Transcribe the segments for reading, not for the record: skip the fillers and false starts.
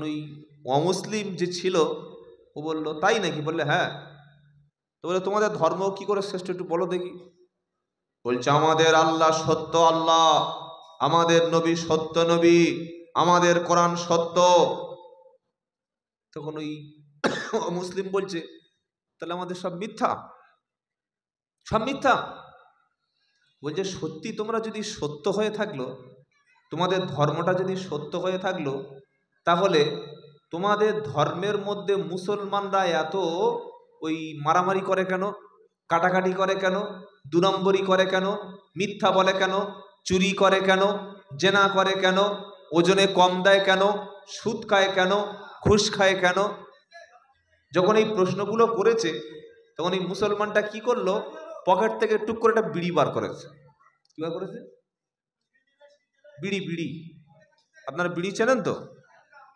ওই অমুসলিম যে ছিল ও বলল, তাই নাকি? বললে হ্যাঁ। তো বলে, তোমাদের ধর্ম কি করে শ্রেষ্ঠ একটু বলো দেখি। বলছে, আমাদের আল্লাহ সত্য আল্লাহ, আমাদের নবী সত্য নবী, আমাদের কোরআন সত্য। তখন ওই মুসলিম বলছে, তাহলে আমাদের সব মিথ্যা, সব মিথ্যা। বলছে, সত্যি তোমরা যদি সত্য হয়ে থাকলো, তোমাদের ধর্মটা যদি সত্য হয়ে থাকলো, তাহলে তোমাদের ধর্মের মধ্যে মুসলমানরা এত ওই মারামারি করে কেন, কাটাকাটি করে কেন, 2 নম্বরি করে কেন, মিথ্যা বলে কেন, চুরি করে কেন, জেনা করে কেন, ওজনে কম দেয় কেন, সুদ খায় কেন, ঘুষ খায় কেন? যখন এই প্রশ্নগুলো করেছে, তখন এই মুসলমানটা কি করলো, পকেট থেকে টুক করে একটা বিড়ি বার করেছে। কি বার করেছে? বিড়ি। বিড়ি আপনারা বিড়ি চেনেন তো?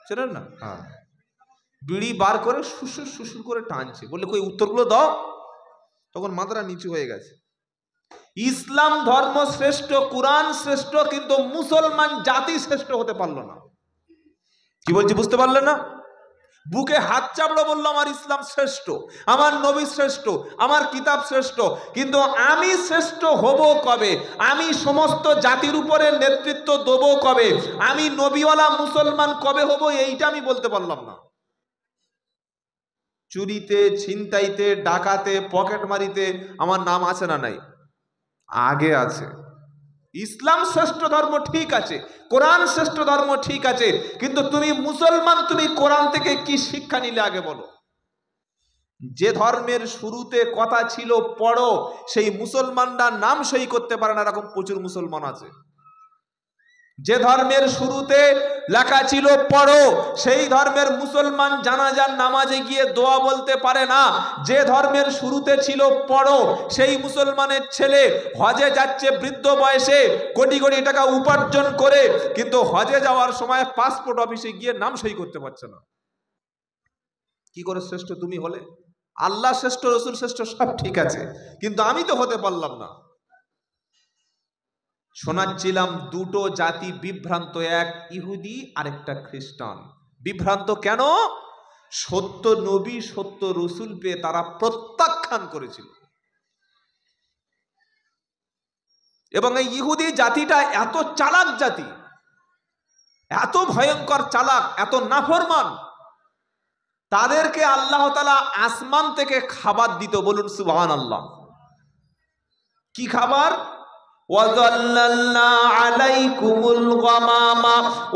চেনেন না? হ্যাঁ। বিড়ি বার করে সুসুর সুসুর করে টানছে। বললে, কই উত্তরগুলো দাও। তখন মাথাটা নিচু হয়ে গেছে। ইসলাম ধর্ম শ্রেষ্ঠ, কোরআন শ্রেষ্ঠ, কিন্তু মুসলমান জাতি শ্রেষ্ঠ হতে পারলো না। কি বলছি বুঝতে পারলেন না? বুকে হাত চাপড়ো বললো, আমার ইসলাম শ্রেষ্ঠ, আমার নবী শ্রেষ্ঠ, আমার কিতাব শ্রেষ্ঠ, কিন্তু আমি শ্রেষ্ঠ হব কবে? আমি সমস্ত জাতির উপরে নেতৃত্ব দেব কবে? আমি নবীওয়ালা মুসলমান কবে হব? এইটা আমি বলতে পারলাম না। চুরিতে, ছিনতাইতে, ডাকাতে, পকেট মারিতে আমার নাম আছে না নাই? আগে আছে। ইসলাম শ্রেষ্ঠ ধর্ম ঠিক আছে, কোরআন শ্রেষ্ঠ ধর্ম ঠিক আছে, কিন্তু তুমি মুসলমান, তুমি কোরআন থেকে কি শিক্ষা নিলে আগে বলো। যে ধর্মের শুরুতে কথা ছিল পড়ো, সেই মুসলমানরা নাম সই করতে পারে না, এরকম প্রচুর মুসলমান আছে। যে ধর্মের শুরুতে লেখা ছিল পড়ো, সেই ধর্মের মুসলমান জানাজার নামাজে গিয়ে দোয়া বলতে পারে না। যে ধর্মের শুরুতে ছিল পড়ো, সেই মুসলমানের ছেলে হজে যাচ্ছে বৃদ্ধ বয়সে, কোটি কোটি টাকা উপার্জন করে, কিন্তু হজে যাওয়ার সময় পাসপোর্ট অফিসে গিয়ে নাম সই করতে পারছে না। কি করে শ্রেষ্ঠ তুমি হলে? আল্লাহ শ্রেষ্ঠ, রসুল শ্রেষ্ঠ, সব ঠিক আছে, কিন্তু আমি তো হতে পারলাম না। শোনাচ্ছিলাম দুটো জাতি বিভ্রান্ত, এক ইহুদি আর একটা খ্রিস্টান। বিভ্রান্ত কেন? সত্য নবী, সত্য রসুল পেয়ে তারা প্রত্যাখ্যান করেছিল। এবং এই ইহুদি জাতিটা এত চালাক জাতি, এত ভয়ঙ্কর চালাক, এত নাফরমান, তাদেরকে আল্লাহ তাআলা আসমান থেকে খাবার দিত। বলুন সুবহানাল্লাহ। কি খাবার? وَظَلَّلْنَا عَلَيْكُمُ الْغَمَامَ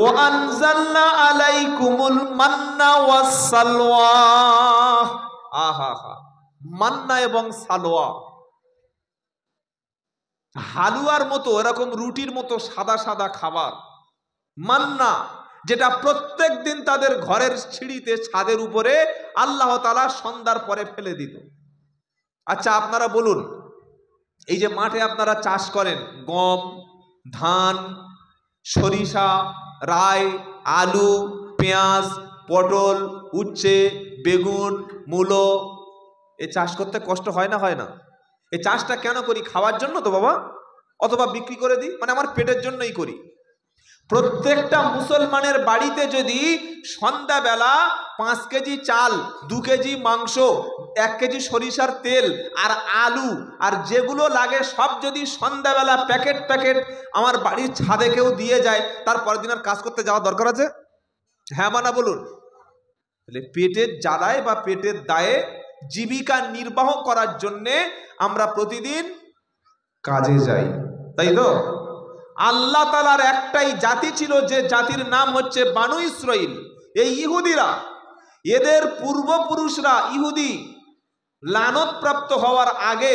وَأَنزَلْنَا عَلَيْكُمُ الْمَنَّ وَالسَّلْوَى। আহা হা, মান্না এবং সালোয়া, হালুয়ার মতো, এরকম রুটির মতো সাদা সাদা খাবার। মান্না, যেটা প্রত্যেক দিন তাদের ঘরের সিঁড়িতে, ছাদের উপরে আল্লাহ তাআলা সন্ধ্যার পরে ফেলে দিত। আচ্ছা আপনারা বলুন, এই যে মাঠে আপনারা চাষ করেন, গম, ধান, সরিষা, রাই, আলু, পেঁয়াজ, পটল, উচ্ছে, বেগুন, মূলো, এই চাষ করতে কষ্ট হয় না? হয় না? এই চাষটা কেন করি? খাওয়ার জন্য তো বাবা, অথবা বিক্রি করে দিই, মানে আমার পেটের জন্যই করি। প্রত্যেকটা মুসলমানের বাড়িতে যদি সন্ধ্যাবেলা 5 কেজি চাল, 2 কেজি মাংস, 1 কেজি সরিষার তেল আর আলু আর যেগুলো লাগে সব যদি সন্ধ্যাবেলা প্যাকেট প্যাকেট আমার বাড়ির ছাদে কেউ দিয়ে যায়, তারপরের দিন আর কাজ করতে যাওয়ার দরকার আছে? হ্যাঁ মানা বলুন। তাহলে পেটের জ্বালায় বা পেটের দায়ে জীবিকা নির্বাহ করার জন্যে আমরা প্রতিদিন কাজে যাই, তাই তো? আল্লাহ তাআলার একটাই জাতি ছিল, যে জাতির নাম হচ্ছে বানু ইসরাইল। এই ইহুদিরা, এদের পূর্বপুরুষরা ইহুদি লানতপ্রাপ্ত হওয়ার আগে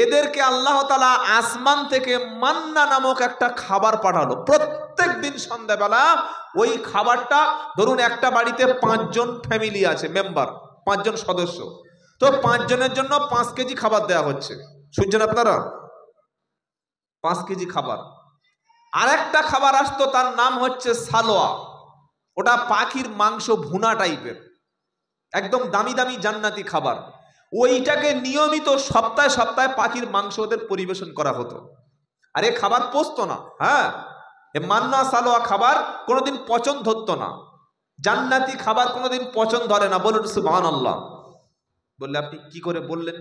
এদেরকে আল্লাহ তাআলা আসমান থেকে মান্না নামক একটা খাবার পাঠালো। প্রত্যেক দিন সন্ধ্যাবেলা ওই খাবারটা, ধরুন একটা বাড়িতে 5 জন ফ্যামিলি আছে, মেম্বার 5 জন সদস্য, তো 5 জনের জন্য 5 কেজি খাবার দেওয়া হচ্ছে। শুনছেন আপনারা? 5 কেজি খাবার। আরেকটা খাবার আসতো, তার নাম হচ্ছে সালোয়া। ওটা পাখির মাংস ভুনা টাইপের, একদম দামি দামি জান্নাতি খাবার। ওইটাকে নিয়মিত সপ্তাহে সপ্তাহে পাখির মাংস ওদের পরিবেশন করা হতো। আর এ খাবার পচতো না। হ্যাঁ, এ মান্না সালোয়া খাবার কোনোদিন পচন ধরতো না। জান্নাতি খাবার কোনোদিন পচন ধরে না, বলুন সুবহানাল্লাহ। বললে আপনি কি করে বললেন?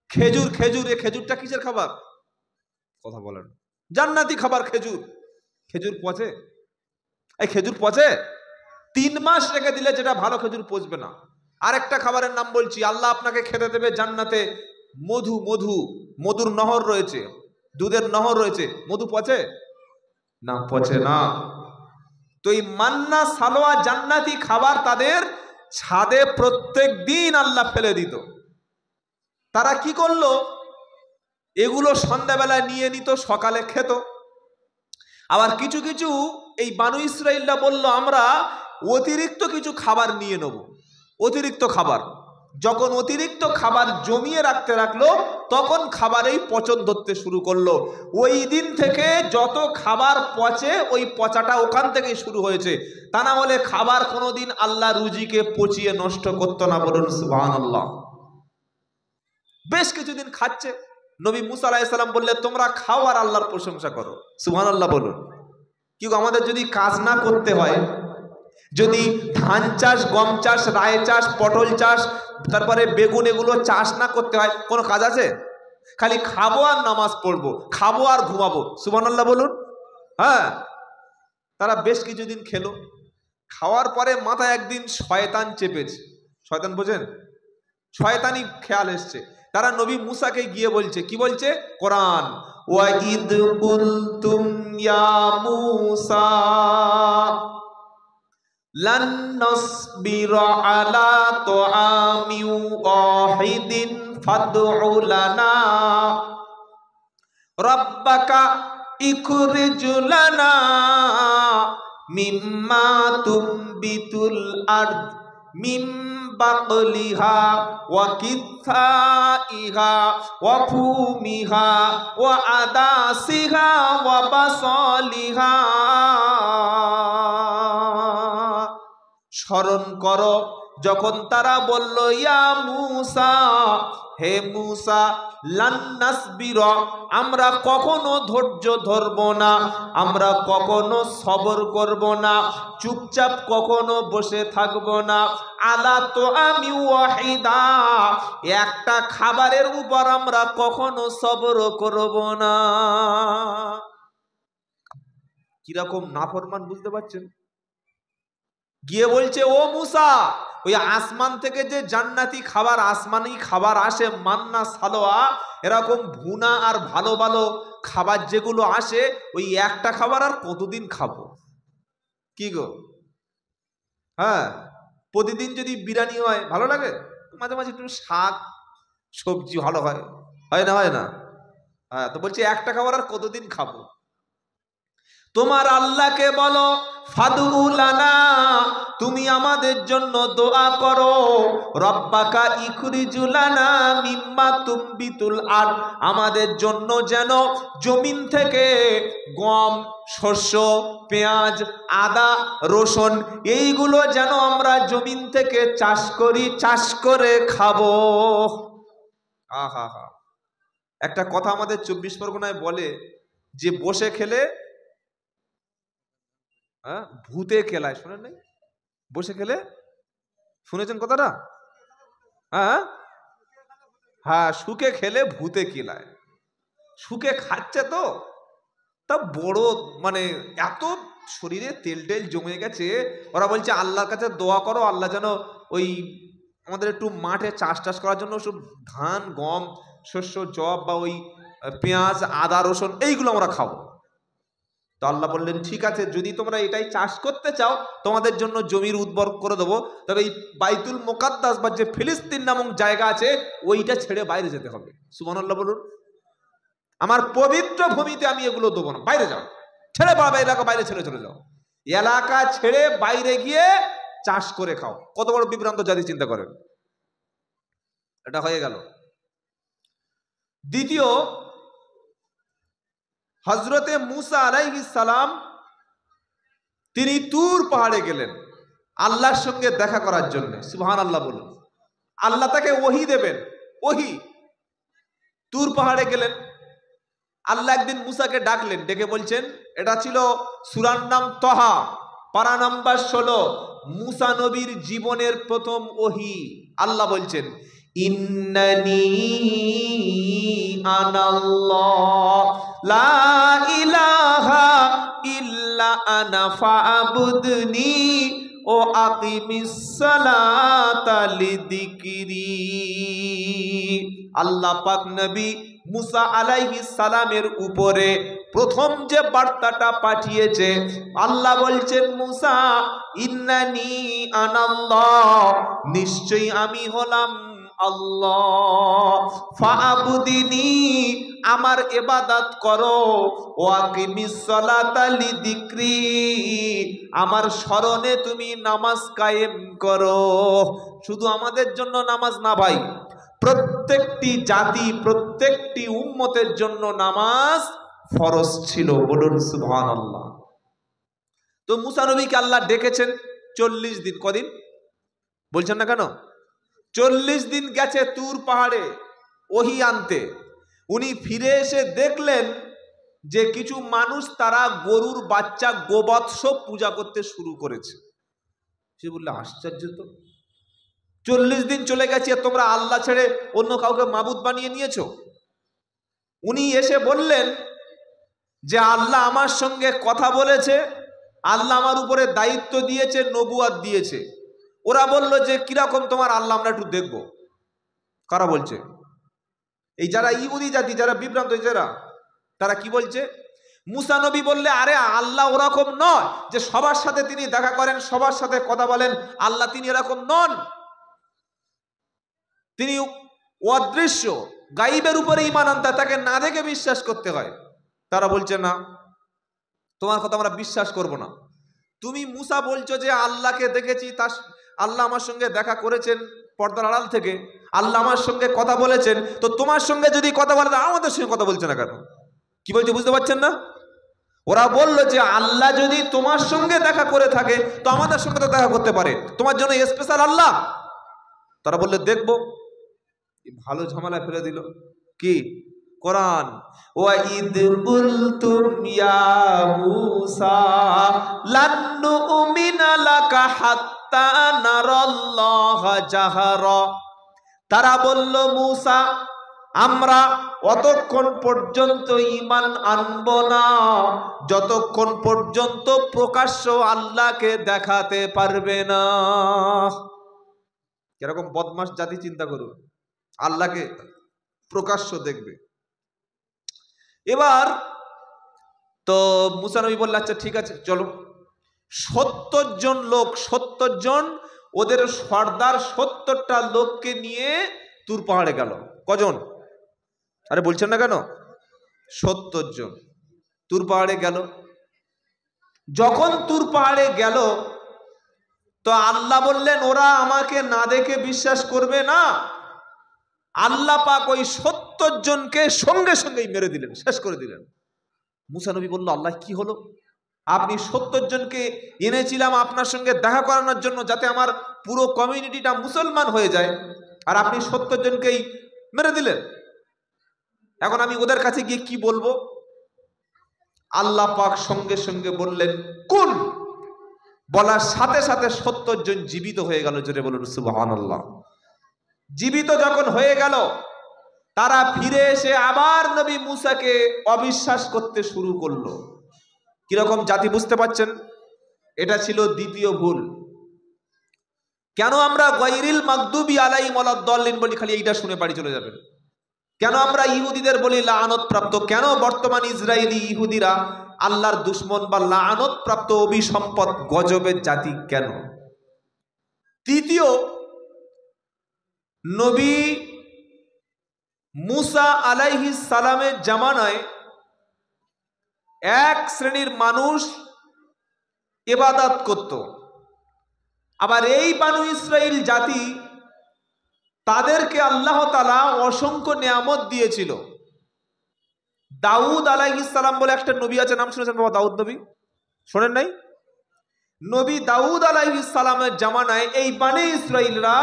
খেজুর, খেজুর, এ খেজুরটা কিসের খাবার? কথা বলেন, জান্নাতি খাবার খেজুর। খেজুর পচে? এই খেজুর পচে? 3 মাস রেখে দিলে যেটা ভালো খেজুর পচবে না। আরেকটা খাবারের নাম বলছি, আল্লাহ আপনাকে খেতে দেবে জান্নাতে মধু। মধু, মধুর নহর রয়েছে, দুধের নহর রয়েছে। মধু পচে না? পচে না। তো এই মান্না সালোয়া জান্নাতি খাবার তাদের ছাদে প্রত্যেক দিন আল্লাহ ফেলে দিত। তারা কি করলো? এগুলো সন্ধ্যাবেলায় নিয়ে নিত, সকালে খেত। আবার কিছু কিছু এই বানু ইসরাইলরা বলল, আমরা অতিরিক্ত কিছু খাবার নিয়ে নেব। অতিরিক্ত খাবার, যখন অতিরিক্ত খাবার জমিয়ে রাখতে রাখলো, তখন খাবারেই পচন ধরতে শুরু করলো। ওই দিন থেকে যত খাবার পচে, ওই পচাটা ওখান থেকেই শুরু হয়েছে। তা না হলে খাবার কোনোদিন আল্লাহ রুজিকে পচিয়ে নষ্ট করতো না, বলুন সুবহানাল্লাহ। বেশ কিছুদিন খাচ্ছে। নবী মুসা আলাইহিস সালাম বললে, তোমরা খাও আর আল্লাহর প্রশংসা করো। সুবহানাল্লাহ বলুন। কিন্তু আমাদের যদি কাজ না করতে হয়, যদি ধান চাষ, গম চাষ, রায় চাষ, পটল চাষ, তারপরে বেগুন, এগুলো চাষ না করতে হয়, কোনো কাজ আছে? খালি খাবো আর নামাজ পড়বো, খাবো আর ঘুমাবো। সুবহানাল্লাহ বলুন। হ্যাঁ, তারা বেশ কিছুদিন খেলো। খাওয়ার পরে মাথায় একদিন শয়তান চেপেছে। শয়তান বোঝেন? শয়তানি খেয়াল এসছে। তারা নবী মুসাকে গিয়ে বলছে, কি বলছে? কোরআন, ওয়াইদ কুলতুম ইয়া মুসা লান নাসবিরা আলা তুআমি ওয়াহিদিন ফাদউ লানা রাব্বাকা ইখরিজ লানা মিম্মা তুমবিতুল আরদ মিম বাকলিহা ওয়া কিথাইহা ওয়া ফুমিহা ওয়া আদাসিহা ওয়া বাসালিহা। স্মরণ করো যখন তারা বলল, ইয়া মুসা, হে মুসা, লান নাসবিরা, আমরা কখনো ধৈর্য ধরব না, আমরা কখনো সবর করব না, চুপচাপ কখনো বসে থাকব না, আলা তুআমি ওয়াহিদা, একটা খাবারের উপর আমরা কখনো সবর করব না। কিরকম নাফরমান বুঝতে পারছেন? গিয়ে বলছে, ও মুসা, ওই আসমান থেকে যে জান্নাতি খাবার, আসমানি খাবার আসে, মান্না সালোয়া, এরকম ভুনা আর ভালো ভালো খাবার যেগুলো আসে, ওই একটা খাবার আর কতদিন খাবো? কি গো? হ্যাঁ, প্রতিদিন যদি বিরিয়ানি হয় ভালো লাগে? মাঝে মাঝে একটু শাক সবজি ভালো হয়, হয় না? হয় না? হ্যাঁ, তো বলছে একটা খাবার আর কতদিন খাবো? তোমার আল্লাহকে বলো, ফাদউ লানা, তুমি আমাদের জন্য দোয়া করো, রব্বাকা ইখরিজু লানা মিম্মা তুমবিতুল আরদ, আমাদের জন্য যেন জমিন থেকে গম, শস্য, পেঁয়াজ, আদা, রসুন, এইগুলো যেন আমরা জমিন থেকে চাষ করি, চাষ করে খাবো। আহা হা। একটা কথা আমাদের 24 পরগনায় বলে যে, বসে খেলে ভূতে কেলায়। শোনেন নাই? বসে খেলে, শুনেছেন কথাটা? হ্যাঁ হ্যাঁ, শুকে খেলে ভূতে কেলায়। শুকে খাচ্ছে তো, তা বড় মানে এত শরীরে তেল টেল জমে গেছে, ওরা বলছে আল্লাহর কাছে দোয়া করো, আল্লাহ যেন ওই আমাদের একটু মাঠে চাষ টাস করার জন্য সব ধান, গম, শস্য, জব বা ওই পেঁয়াজ, আদা, রসুন, এইগুলো আমরা খাবো। তো আল্লাহ বললেন, ঠিক আছে, যদি তোমরা এটাই চাষ করতে চাও, তোমাদের জন্য জমির উর্বর করে দেবো, তবে এই বাইতুল মুকাদ্দাস বা যে ফিলিস্তিন নামক জায়গা আছে, ওইটা ছেড়ে বাইরে যেতে হবে। সুবহানাল্লাহ বলুন। আমার পবিত্র ভূমিতে আমি এগুলো দেবো না, বাইরে যাও, ছেড়ে পাবে, এলাকা বাইরে ছেড়ে চলে যাও, এলাকা ছেড়ে বাইরে গিয়ে চাষ করে খাও। কত বড় বিভ্রান্ত জাতি, চিন্তা করেন। এটা হয়ে গেল। দ্বিতীয়, হযরতে মুসা আলাইহিস সালাম তিনি তুর পাহাড়ে গেলেন আল্লাহর সঙ্গে দেখা করার জন্য। সুবহানাল্লাহ বলুন। আল্লাহ তাকে ওহী দেবেন, ওহী। তুর পাহাড়ে গেলেন, আল্লাহ একদিন মুসাকে ডাকলেন, ডেকে বলছেন, এটা ছিল সূরার নাম তহা, পারা নাম্বার 16, মুসা নবীর জীবনের প্রথম ওহী। আল্লাহ বলছেন, ইন্নানি আনাল্লাহ লা ইলাহা ইল্লা আনা ফা'বুদনি ও আকিমিস সালাতা লিযিকরি। আল্লাহ পাক নবী মুসা আলাইহিস সালামের উপরে প্রথম যে বার্তাটা পাঠিয়েছে, আল্লাহ বলছেন, মুসা ইন্নানি আনাল্লাহ, নিশ্চয়ই আমি হলাম আল্লাহ, ফা'বুদিনি, আমার ইবাদত করো, ওয়া আকিমিস সালাতা লিযিকরি, আমার স্মরণে তুমি নামাজ কায়েম করো। শুধু আমাদের জন্য নামাজ না ভাই, প্রত্যেকটি জাতি, প্রত্যেকটি উম্মতের জন্য নামাজ ফরজ ছিল। বলুন সুবহানাল্লাহ। তো মুসা নবীকে আল্লাহ ডেকেছেন 40 দিন। কদিন বলছেন না কেন? 40 দিন গেছে তুর পাহাড়ে ওহী আনতে। উনি ফিরে এসে দেখলেন যে কিছু মানুষ তারা গরুর বাচ্চা গোবৎস পূজা করতে শুরু করেছে। সে বললে, আশ্চর্য তো, 40 দিন চলে গেছে, তোমরা আল্লাহ ছেড়ে অন্য কাউকে মাবুদ বানিয়ে নিয়েছো। উনি এসে বললেন যে আল্লাহ আমার সঙ্গে কথা বলেছে, আল্লাহ আমার উপরে দায়িত্ব দিয়েছে, নবুয়াত দিয়েছে। ওরা বলল যে কিরকম তোমার আল্লাহ, আমরা একটু দেখব। কারা বলছে? এই যারা ইহুদি জাতি, যারা বিভ্রান্ত, তারা কি বলছে? মুসা নবী বললে, আরে আল্লাহ ওরকম নয় যে সবার সাথে তিনি দেখা করেন, সবার সাথে কথা বলেন। আল্লাহ তিনি এরকম নন, তিনি অদৃশ্য, গাইবের উপরে ঈমান আনতে, তাকে না দেখে বিশ্বাস করতে হয়। তারা বলছে, না, তোমার কথা আমরা বিশ্বাস করব না। তুমি মুসা বলছো যে আল্লাহকে দেখেছি, তার আল্লাহ আমার সঙ্গে দেখা করেছেন পর্দার আড়াল থেকে, আল্লাহ আমার সঙ্গে কথা বলেছেন, তো তোমার সঙ্গে যদি কথা বলে, আমাদের সঙ্গে কথা বলছে না কেন? কি বলছে বুঝতে পারছেন না? ওরা বললো যে আল্লাহ যদি তোমার সঙ্গে দেখা করে থাকে, তো আমাদের সঙ্গে তো দেখা করতে পারে, তোমার জন্য স্পেশাল আল্লাহ। তারা বললে দেখবো। ভালো ঝামেলা ফেলে দিল। কি? কোরআন, ওয়াইদ কুলতুম ইয়া মুসা লান নুমিনা লাকা হাত্তা নারাল্লাহা জাহরা। তারা বলল, মুসা, আমরা অতক্ষণ পর্যন্ত ঈমান আনব না যতক্ষণ পর্যন্ত প্রকাশ্য আল্লাহকে দেখাতে পারবে না। কিরকম বদমাশ জাতি, চিন্তা করুন, আল্লাহকে প্রকাশ্য দেখবে। এবার তো মুসা নবী বললেন, আচ্ছা ঠিক আছে চলো। 70 জন লোক, 70 জন ওদের সর্দার, 70টা লোককে নিয়ে তুর পাহাড়ে গেল। কজন? আরে বলছেন না কেন? 70 জন তুর পাহাড়ে গেল। যখন তুর পাহাড়ে গেল, তো আল্লাহ বললেন, ওরা আমাকে না দেখে বিশ্বাস করবে না। আল্লাহ পাক ওই 70 জনকে সঙ্গে সঙ্গেই মেরে দিলেন, শেষ করে দিলেন। মুসা নবী বলল, আল্লাহ কি হলো? আপনি 70 জনকে এনেছিলাম আপনার সঙ্গে দেখা করানোর জন্য, যাতে আমার পুরো কমিউনিটিটা মুসলমান হয়ে যায়, আর আপনি 70 জনকেই মেরে দিলেন। এখন আমি ওদের কাছে গিয়ে কি বলবো? আল্লাহ পাক সঙ্গে সঙ্গে বললেন, কোন, বলার সাথে সাথে 70 জন জীবিত হয়ে গেল। জোরে বলুন সুবহানাল্লাহ। জীবিত যখন হয়ে গেল, তারা ফিরে এসে আবার নবী মুসাকে অবিশ্বাস করতে শুরু করলো। কিরকম জাতি বুঝতে পারছেন? এটা ছিল দ্বিতীয় ভুল। কেন আমরা গায়রিল মাগদুবি আলাইহিম ওয়ালাদ-দাল্লিন বলি? খালি এইটা শুনে বাড়ি চলে যাবেন। কেন আমরা ইহুদিদের বলি লাআনত প্রাপ্ত? কেন বর্তমান ইসরায়েলি ইহুদিরা আল্লাহর দুশমন বা লাআনত প্রাপ্ত অভিসম্পদ গজবের জাতি কেন? তৃতীয়, নবী মুসা আলাইহিস সালামের জামানায় এক শ্রেণীর মানুষ ইবাদত করত, আবার এই বানু ইসরাইল জাতি, তাদেরকে আল্লাহ তাআলা অসংখ্য নিয়ামত দিয়েছিল। দাউদ আলাইহিস সালাম বলে একটা নবী আছে, নাম শুনেছেন বাবা? দাউদ নবী শোনেন নাই? নবী দাউদ আলাইহিস সালামের জামানায় এই বানি ইসরাইলরা,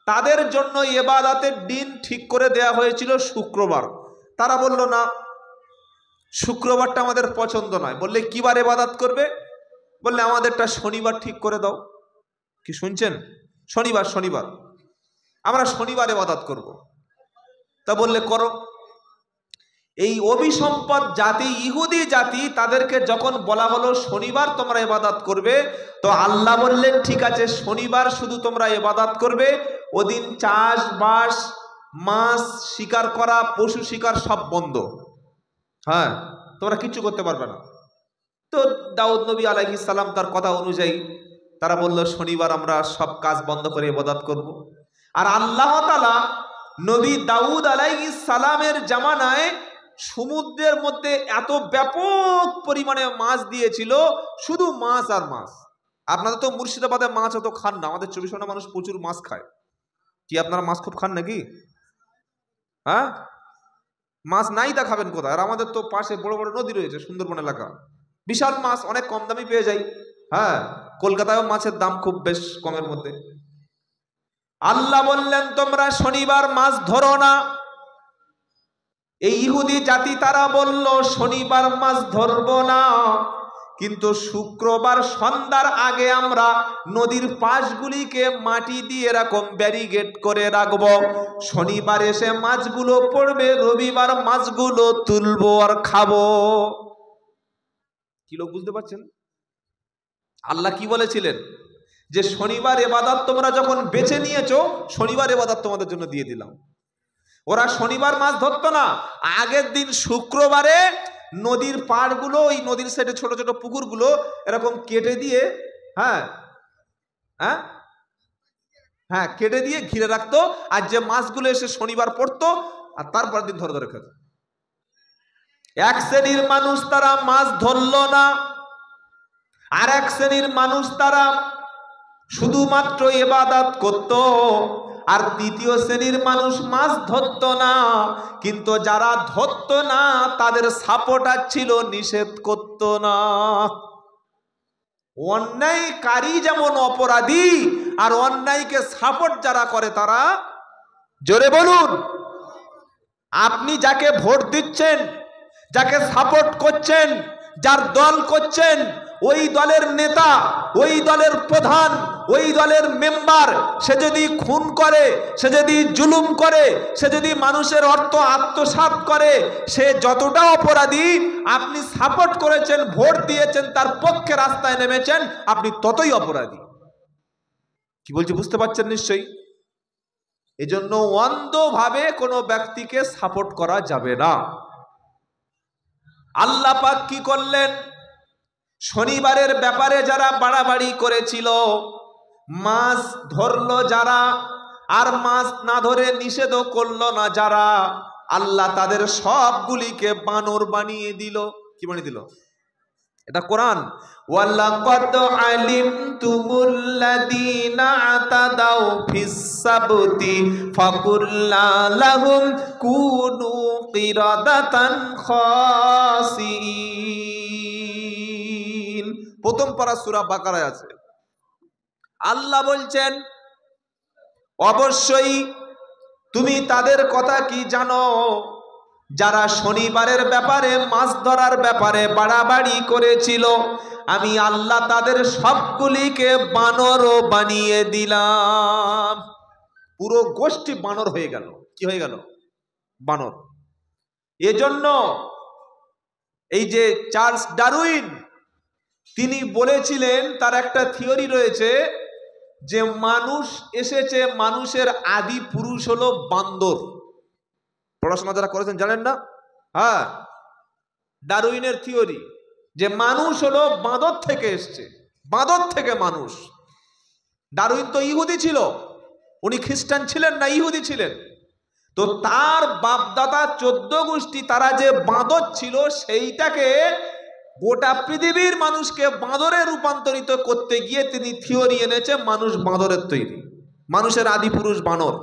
তাদের জন্য ইবাদতের দিন ঠিক করে দেয়া হয়েছিল শুক্রবার। তারা বলল, না, শুক্রবারটা আমাদের পছন্দ নয়। বললে কি বার ইবাদত করবে? বললে আমাদেরটা শনিবার ঠিক করে দাও। কি শুনছেন? শনিবার শনিবার আমরা শনিবার ইবাদত করব। তা বললে করো। এই অভিসম্পদ জাতি, ইহুদি জাতি, তাদেরকে যখন বলা হলো শনিবার তোমরা ইবাদত করবে, তো আল্লাহ বললেন ঠিক আছে, শনিবার শুধু তোমরা ইবাদত করবে। ওদিন চাষবাস, মাছ শিকার করা, পশু শিকার সব বন্ধ। হ্যাঁ, তোমরা কিচ্ছু করতে পারবে না। তো দাউদ নবী আলাইহিস সালাম তার কথা অনুযায়ী তারা বলল শনিবার আমরা সব কাজ বন্ধ করে ইবাদত করব। আর আল্লাহ তাআলা নবী দাউদ আলাইহিস সালামের জামানায় সমুদ্রের মধ্যে এত ব্যাপক পরিমাণে মাছ দিয়েছিল, শুধু মাছ আর মাছ। আপনাদের তো মুর্শিদাবাদে মাছ অত খান না, আমাদের 24 ঘন্টা মানুষ প্রচুর মাছ খায়। কি আপনারা মাছ খুব খান নাকি? হ্যাঁ, মাছ নাই তা খাবেন কোথায়? আর আমাদের তো পাশে বড় বড় নদী রয়েছে, সুন্দরবন এলাকা, বিশাল মাছ অনেক কম দামে পেয়ে যাই। হ্যাঁ, কলকাতায়ও মাছের দাম খুব বেশ কমের মধ্যে। আল্লাহ বললেন তোমরা শনিবার মাছ ধরো না। এই ইহুদি জাতি তারা বলল শনিবার মাছ ধরবো না, কিন্তু শুক্রবার সন্ধ্যার আগে আমরা নদীর পাশগুলিকে মাটি দিয়ে এরকম ব্যারিকেড করে রাখবো। শনিবার এসে মাছগুলো পড়বে, রবিবার মাছগুলো তুলবো আর খাবো। কি লোক বুঝতে পারছেন? আল্লাহ কি বলেছিলেন? যে শনিবার ইবাদত তোমরা যখন বেছে নিয়েছো, শনিবার ইবাদত তোমাদের জন্য দিয়ে দিলাম। ওরা শনিবার মাছ ধরতো না, আগের দিন শুক্রবারে নদীর পাড়গুলো, ওই নদীর সাইডে ছোট ছোট পুকুরগুলো এরকম কেটে দিয়ে, হ্যাঁ হ্যাঁ হ্যাঁ কেটে দিয়ে ঘিরে রাখতো। আর যে মাছগুলো এসে শনিবার পড়তো, আর তারপর দিন ধরে ধরে খেত। এক শ্রেণীর মানুষ তারা মাছ ধরলো না, আর এক শ্রেণীর মানুষ তারা শুধুমাত্র ইবাদত করত। আর তৃতীয় শ্রেণীর মানুষ মাছ ধরত না, কিন্তু যারা ধরত না তাদের সাপোর্টার ছিল, নিষেধ করত না। অন্যায়কারী যেমন অপরাধী, আর অন্যায়কে সাপোর্ট যারা করে তারা, জোরে বলুন, আপনি যাকে ভোট দিচ্ছেন, যাকে সাপোর্ট করছেন, যার দল করছেন, ওই দলের নেতা, ওই দলের প্রধান, ওই দলের মেম্বার, সে যদি খুন করে, সে যদি জুলুম করে, সে যদি মানুষের অর্থ আত্মসাৎ করে, সে যতটা অপরাধী, আপনি সাপোর্ট করেছেন, ভোট দিয়েছেন, তার পক্ষে রাস্তায় নেমেছেন, আপনি ততই অপরাধী। কি বলছি বুঝতে পারছেন নিশ্চয়ই? এজন্য অন্ধভাবে কোনো ব্যক্তিকে সাপোর্ট করা যাবে না। আল্লাহ পাক কি করলেন? শনিবারের ব্যাপারে যারা বাড়াবাড়ি করেছিল, মাছ ধরলো যারা, আর মাছ না ধরে নিষেধও করলো না যারা, আল্লাহ তাদের সবগুলিকে বানর বানিয়ে দিল। কি বানিয়ে দিল? এটা কোরআন। ওয়ালাকাদ আলিমতুমুল্লাযীনা আতাদাউ ফিস সাবতি ফাকুল্লা লাহুম কুনু কিরাদাতান খাসিন। প্রথম পারা সূরা বাকারায় আছে। আল্লাহ বলছেন অবশ্যই তুমি তাদের কথা কি জানো, যারা শনিবারের ব্যাপারে, মাছ ধরার ব্যাপারে বাড়াবাড়ি করেছিল, আমি আল্লাহ তাদের সবগুলিকে বানরও বানিয়ে দিলাম। পুরো গোষ্ঠী বানর হয়ে গেল। কি হয়ে গেল? বানর। এজন্য এই যে চার্লস ডারউইন, তিনি বলেছিলেন, তার একটা থিওরি রয়েছে যে মানুষ এসেছে, মানুষের আদি পুরুষ হলো বান্দর। পড়াশোনা যারা করেছেন জানেন না? হ্যাঁ, ডারউইনের থিওরি যে মানুষ হলো বাঁদর থেকে এসছে, বাঁদর থেকে মানুষ। ডারউইন তো ইহুদি ছিল, উনি খ্রিস্টান ছিলেন না, ইহুদি ছিলেন। তো তার বাপদাদা 14 গোষ্ঠী তারা যে বাঁদর ছিল, সেইটাকে গোটা পৃথিবীর মানুষকে বাঁদরে রূপান্তরিত করতে গিয়ে তিনি থিওরি এনেছে মানুষ বাঁদরের তৈরি, মানুষের আদি পুরুষ বানর।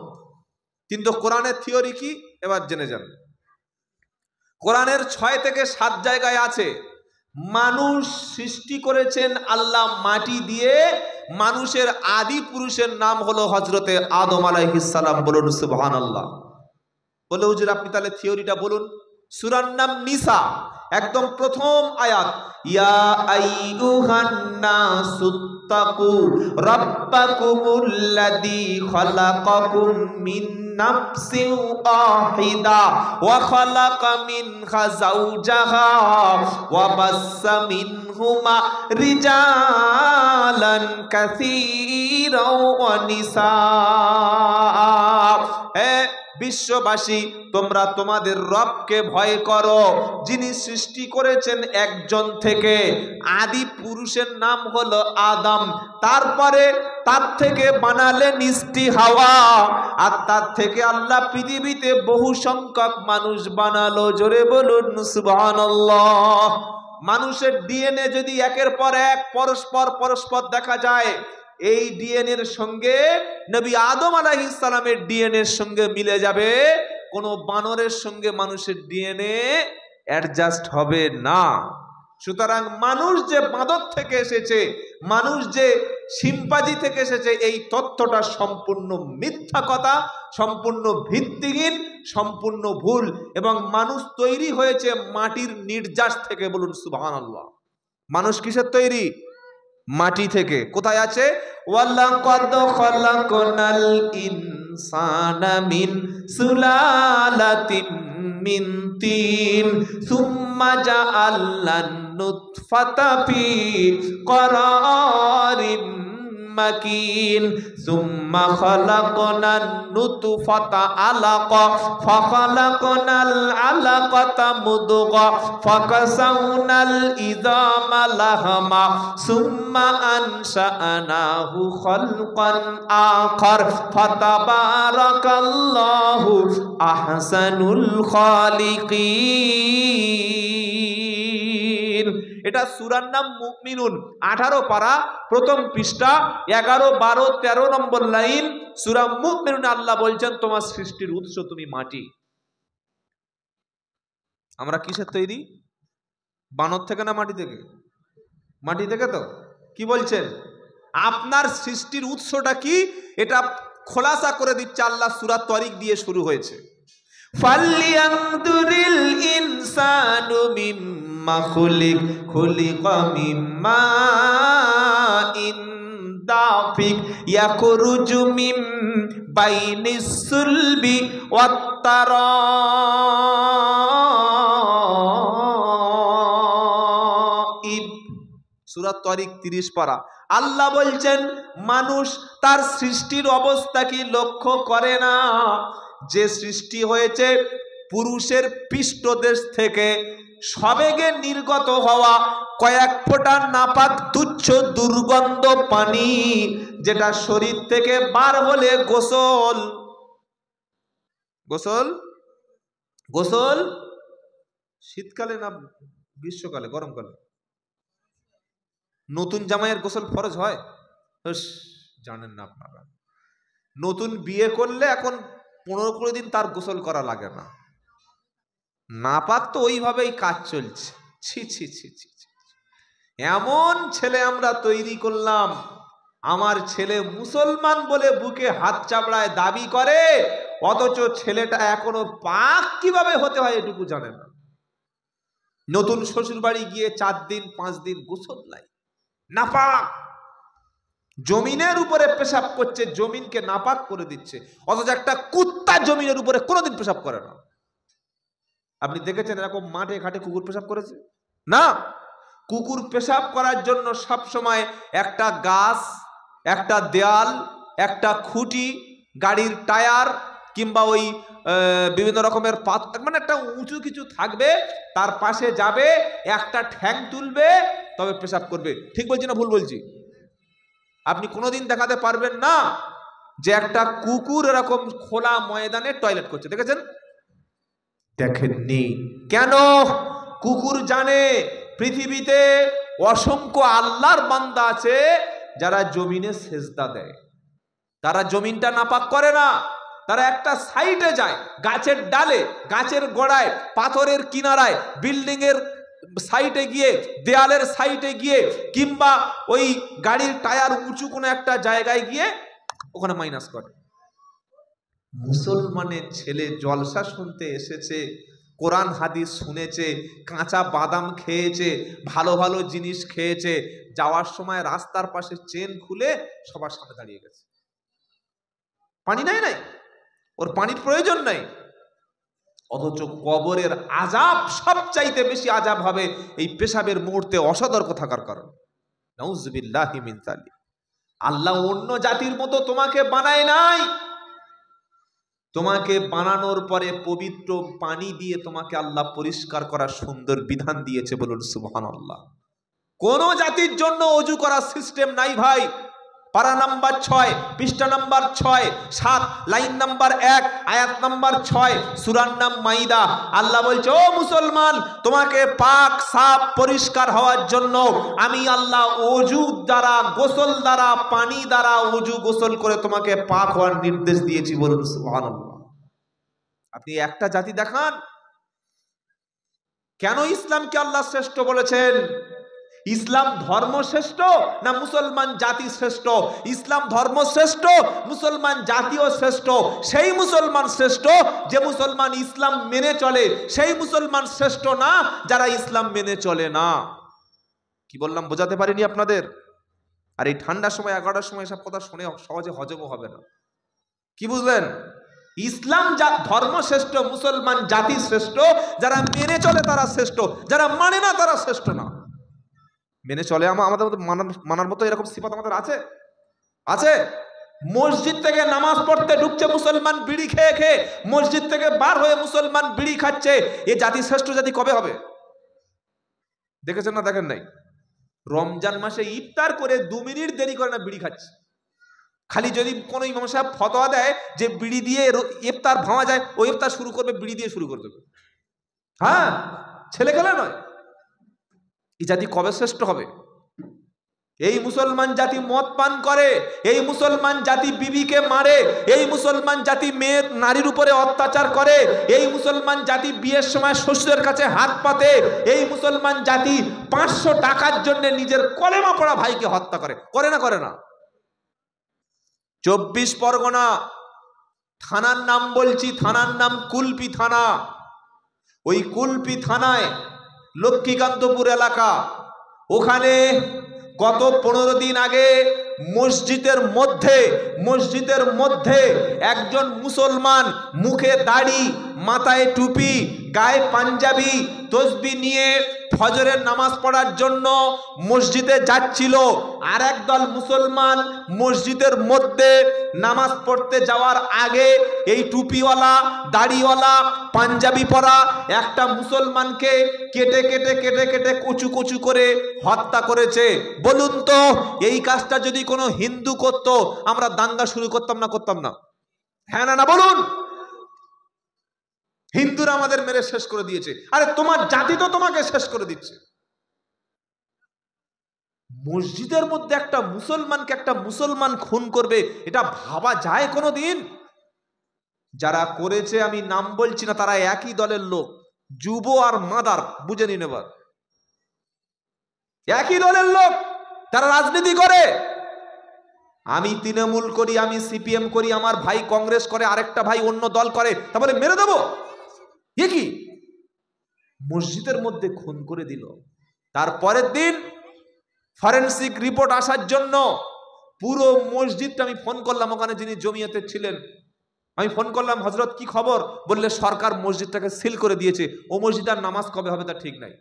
কিন্তু কোরআনের থিওরি কি এবার জেনে যান। কোরআনের 6 থেকে 7 জায়গায় আছে মানুষ সৃষ্টি করেছেন আল্লাহ মাটি দিয়ে। মানুষের আদি পুরুষের নাম হলো হযরতে আদম আলাইহিস সালাম। বলুন সুবহানাল্লাহ। বলে হুজুর আপনি তাহলে থিওরিটা বলুন। সূরার নাম নিসা, একদম প্রথম আয়াত, ইয়া আইয়ুহান নাসুত্তাকু রাব্বাকুমুল্লাযী খালাকাকুম মিন নাফসিন ওয়াহিদা ওয়া খালাকা মিনহা যাওজাহা ওয়া বাসসা মিনহুমা রিজালান কাসীরাও ওয়া নিসা। হে বিশ্ববাসী, তোমরা তোমাদের রবকে ভয় করো, যিনি সৃষ্টি করেছেন একজন থেকে। আদি পুরুষের নাম হলো আদম, তারপরে তার থেকে বানালেন স্ত্রী হাওয়া, আর তার থেকে আল্লাহ পৃথিবীতে বহু সংখ্যক মানুষ বানালো। জোরে বলুন সুবহানাল্লাহ। মানুষের ডিএনএ যদি একের পর এক পরস্পর দেখা যায়, এই ডিএনএ এর সঙ্গে নবী আদম আলাইহিস সালামের ডিএনএ এর সঙ্গে মিলে যাবে, কোনো বানরের সঙ্গে মানুষের ডিএনএ অ্যাডজাস্ট হবে না। সুতরাং মানুষ যে বাঁদর থেকে এসেছে, মানুষ যে শিম্পাজি থেকে এসেছে, এই তথ্যটা সম্পূর্ণ মিথ্যা কথা, সম্পূর্ণ ভিত্তিহীন, সম্পূর্ণ ভুল। এবং মানুষ তৈরি হয়েছে মাটির নির্যাস থেকে। বলুন সুবহানাল্লাহ। মানুষ কিসের তৈরি? মাটি থেকে। কোথায় আছে? ওয়ালাকাদ খালাকনাল ইনসানা মিন সুলালাতিন মিন তিন সুম্মা জাআলনান নুতফাতা ফি করারিম মাকিন সুম্মা খালাকনান নুতফাতা আলাকা ফাখালাকনাল আলাকাতা মুদগা ফাকাসাউনাল ইযামা লাহমা সুম্মা আনশাআনাহু খালকান আখার ফাতাবারাকাল্লাহু আহসানুল খালিকিন। এটা সূরার নাম মুমিনুন, 18 পারা, প্রথম পৃষ্ঠা, 11, 12, 13 নম্বর লাইন। সূরা মুমিনুন আল্লাহ বলছেন তোমার সৃষ্টির উৎস তুমি মাটি। আমরা কিসের তৈরি? বানর থেকে না মাটি থেকে? মাটি থেকে। তো কি বলছেন? আপনার সৃষ্টির উৎসটা কি এটা খোলাসা করে দিচ্ছে আল্লাহ। সূরা তরিক দিয়ে শুরু হয়েছে, ফালইয়ানদুরিল ইনসানু মিম্মা খুলিকা মিম্মা ইন দাফিক ইয়াখরুজু মিন বাইনিস সুলবি ওয়াত তারাইব। সূরা তরিক 30 পারা। আল্লাহ বলছেন মানুষ তার সৃষ্টির অবস্থা কি লক্ষ্য করে না? যে সৃষ্টি হয়েছে পুরুষের পৃষ্ঠদেশ থেকে সবেগে নির্গত হওয়া কয়েক ফোঁটা নাপাক তুচ্ছ দুর্গন্ধ পানি, যেটা শরীর থেকে বার হলে গোসল গোসল গোসল শীতকালে না গ্রীষ্মকালে? গরমকালে। নতুন জামাইয়ের গোসল ফরজ হয়? জানেন না আপনারা? নতুন বিয়ে করলে এখন 15-20 দিন তার গোসল করা লাগে না। নাপাক তো ওইভাবেই কাজ চলছে। ছি ছি ছি ছি। এমন ছেলে আমরা তৈরি করলাম, আমার ছেলে মুসলমান বলে বুকে হাত চাপড়ায় দাবি করে, অথচ ছেলেটা এখনো পাক কিভাবে হতে হয় এটুকু জানে না। নতুন শ্বশুর বাড়ি গিয়ে 4 দিন 5 দিন গোসল নাই, নাপাক। জমিনের উপরে পেশাব করছে, জমিনকে নাপাক করে দিচ্ছে, অথচ একটা কুত্তা জমিনের উপরে কোনোদিন পেশাব করে না। আপনি দেখেছেন এরকম মাঠে ঘাটে কুকুর পেশাব করেছে? না। কুকুর পেশাব করার জন্য সব সময় একটা গাছ, একটা দেয়াল, একটা খুঁটি, গাড়ির টায়ার কিংবা ওই বিভিন্ন রকমের পাথর, মানে একটা উঁচু কিছু থাকবে, তার পাশে যাবে, একটা ঠ্যাং তুলবে, তবে পেশাব করবে। ঠিক বলছি না ভুল বলছি? আপনি কোনোদিন দেখাতে পারবেন না যে একটা কুকুর এরকম খোলা ময়দানে টয়লেট করছে, দেখেছেন? দেখেননি। কেন? কুকুর জানে পৃথিবীতে অসংখ্য আল্লাহর বান্দা আছে যারা জমিনে সেজদা দেয়, তারা জমিনটা নাপাক করে না। তারা একটা সাইডে যায়, গাছের ডালে, গাছের গোড়ায়, পাথরের কিনারায়, বিল্ডিং এর সাইডে গিয়ে, দেয়ালের সাইডে গিয়ে, কিংবা ওই গাড়ির টায়ার উঁচু কোনো একটা জায়গায় গিয়ে ওখানে মাইনাস করে। মুসলমানের ছেলে জলসা শুনতে এসেছে, কোরআন হাদিস শুনেছে, কাঁচা বাদাম খেয়েছে, ভালো ভালো জিনিস খেয়েছে, যাওয়ার সময় রাস্তার পাশে চেন খুলে সবার সামনে দাঁড়িয়ে গেছে। পানি নাই, ওর পানির প্রয়োজন নাই। অথচ কবরের আযাব সবচাইতে বেশি আযাব হবে এই পেশাবের মুহূর্তে অসতর্ক থাকার কারণে। নাউযুবিল্লাহি মিন যালিক। আল্লাহ অন্য জাতির মতো তোমাকে বানায় নাই। তোমাকে বানানোর পরে পবিত্র পানি দিয়ে তোমাকে আল্লাহ পরিষ্কার করার সুন্দর বিধান দিয়েছে, বলুন সুবহানাল্লাহ। কোন জাতির জন্য ওযু করার সিস্টেম নাই ভাই। পারা নাম্বার 6, পৃষ্ঠা নাম্বার 6, 7, লাইন নাম্বার 1, আয়াত নাম্বার 6, সূরার নাম মাইদা। আল্লাহ বলছে, ও মুসলমান, তোমাকে পাক সাফ পরিষ্কার হওয়ার জন্য আমি আল্লাহ ওযু দ্বারা, গোসল দ্বারা, পানি দ্বারা ওযু গোসল করে তোমাকে পাক হওয়ার নির্দেশ দিয়েছি, বলুন সুবহানাল্লাহ। আপনি একটা জাতি দেখান কেন ইসলামকে আল্লাহ শ্রেষ্ঠ বলেছেন? ইসলাম ধর্ম শ্রেষ্ঠ না মুসলমান জাতি শ্রেষ্ঠ? ইসলাম ধর্ম শ্রেষ্ঠ, মুসলমান জাতিও শ্রেষ্ঠ। সেই মুসলমান শ্রেষ্ঠ যে মুসলমান ইসলাম মেনে চলে, সেই মুসলমান শ্রেষ্ঠ না যারা ইসলাম মেনে চলে না। কি বললাম বোঝাতে পারিনি আপনাদের? আর এই ঠান্ডার সময় 11টার সময় এসব কথা শুনে সহজে হজমও হবে না। কি বুঝলেন? ইসলাম ধর্ম শ্রেষ্ঠ, মুসলমান জাতি শ্রেষ্ঠ। যারা মেনে চলে তারা শ্রেষ্ঠ, যারা মানে না তারা শ্রেষ্ঠ না। মেনে চলে আমাদের মানার মতো এরকম সিফাত আমাদের আছে? মসজিদ থেকে নামাজ পড়তে ঢুকছে মুসলমান বিড়ি খেয়ে খেয়ে, মসজিদ থেকে বার হয়ে মুসলমান বিড়ি খাচ্ছে। এ জাতি শ্রেষ্ঠ জাতি কবে হবে? দেখেছেন না দেখেন নাই? রমজান মাসে ইফতার করে 2 মিনিট দেরি করে না বিড়ি খাচ্ছে। খালি যদি কোনো ইমাম সাহেব ফতোয়া দেয় যে বিড়ি দিয়ে ইফতার ভাঙা যায়, ও ইফতার শুরু করবে বিড়ি দিয়ে শুরু করে দেবে। হ্যাঁ, ছেলে খেলে নয়। এই জাতি কবে শ্রেষ্ঠ হবে? এই মুসলমান জাতি মদ পান করে, এই মুসলমান জাতি বিবিকে মারে, এই মুসলমান জাতি মেয়ের নারীর উপরে অত্যাচার করে, এই মুসলমান জাতি বিয়ের সময় শ্বশুরের কাছে হাত পাতে, এই মুসলমান জাতি 500 টাকার জন্য নিজের কলেমা পড়া ভাইকে হত্যা করে না? 24 পরগনা থানার নাম বলছি, থানার নাম কুলপি থানা। ওই কুলপি থানায় লক্ষ্মীকান্তপুর এলাকা, ওখানে গত 15 দিন আগে মসজিদের মধ্যে একজন মুসলমান মুখে দাড়ি, মাথায় টুপি, গায়ে পাঞ্জাবি, তসবি নিয়ে ফজরের নামাজ পড়ার জন্য মসজিদে যাচ্ছিল। আর একদল মুসলমান মসজিদের মধ্যে নামাজ পড়তে যাওয়ার আগে এই টুপিওয়ালা, দাড়িওয়ালা, পাঞ্জাবি পরা একটা মুসলমানকে কেটে কচু করে হত্যা করেছে। বলুন তো, এই কাজটা যদি কোনো হিন্দু করত, আমরা দাঙ্গা শুরু করতাম না? হ্যাঁ না বলুন? হিন্দুরা আমাদের মেরে শেষ করে দিয়েছে, আরে তোমার জাতি তো তোমাকে শেষ করে দিচ্ছে। মসজিদের মধ্যে একটা মুসলমানকে একটা মুসলমান খুন করবে, এটা ভাবা যায় কোনোদিন? যারা করেছে আমি নাম বলছি না, তারা একই দলের লোক, যুব আর মাদার, বুঝে নিন এবার। একই দলের লোক, তারা রাজনীতি করে। আমি তৃণমূল করি, আমি সিপিএম করি, আমার ভাই কংগ্রেস করে, আরেকটা ভাই অন্য দল করে, তারপরে মেরে দেবো? এ কি? মসজিদের মধ্যে খুন করে দিল। তারপরের দিন ফরেনসিক রিপোর্ট আসার জন্য পুরো মসজিদটা আমি ফোন করলাম, ওখানে যিনি জমিয়তে ছিলেন, আমি ফোন করলাম, হযরত কি খবর? বললে সরকার মসজিদটাকে সিল করে দিয়েছে, ও মসজিদ আর নামাজ কবে হবে তা ঠিক নাই।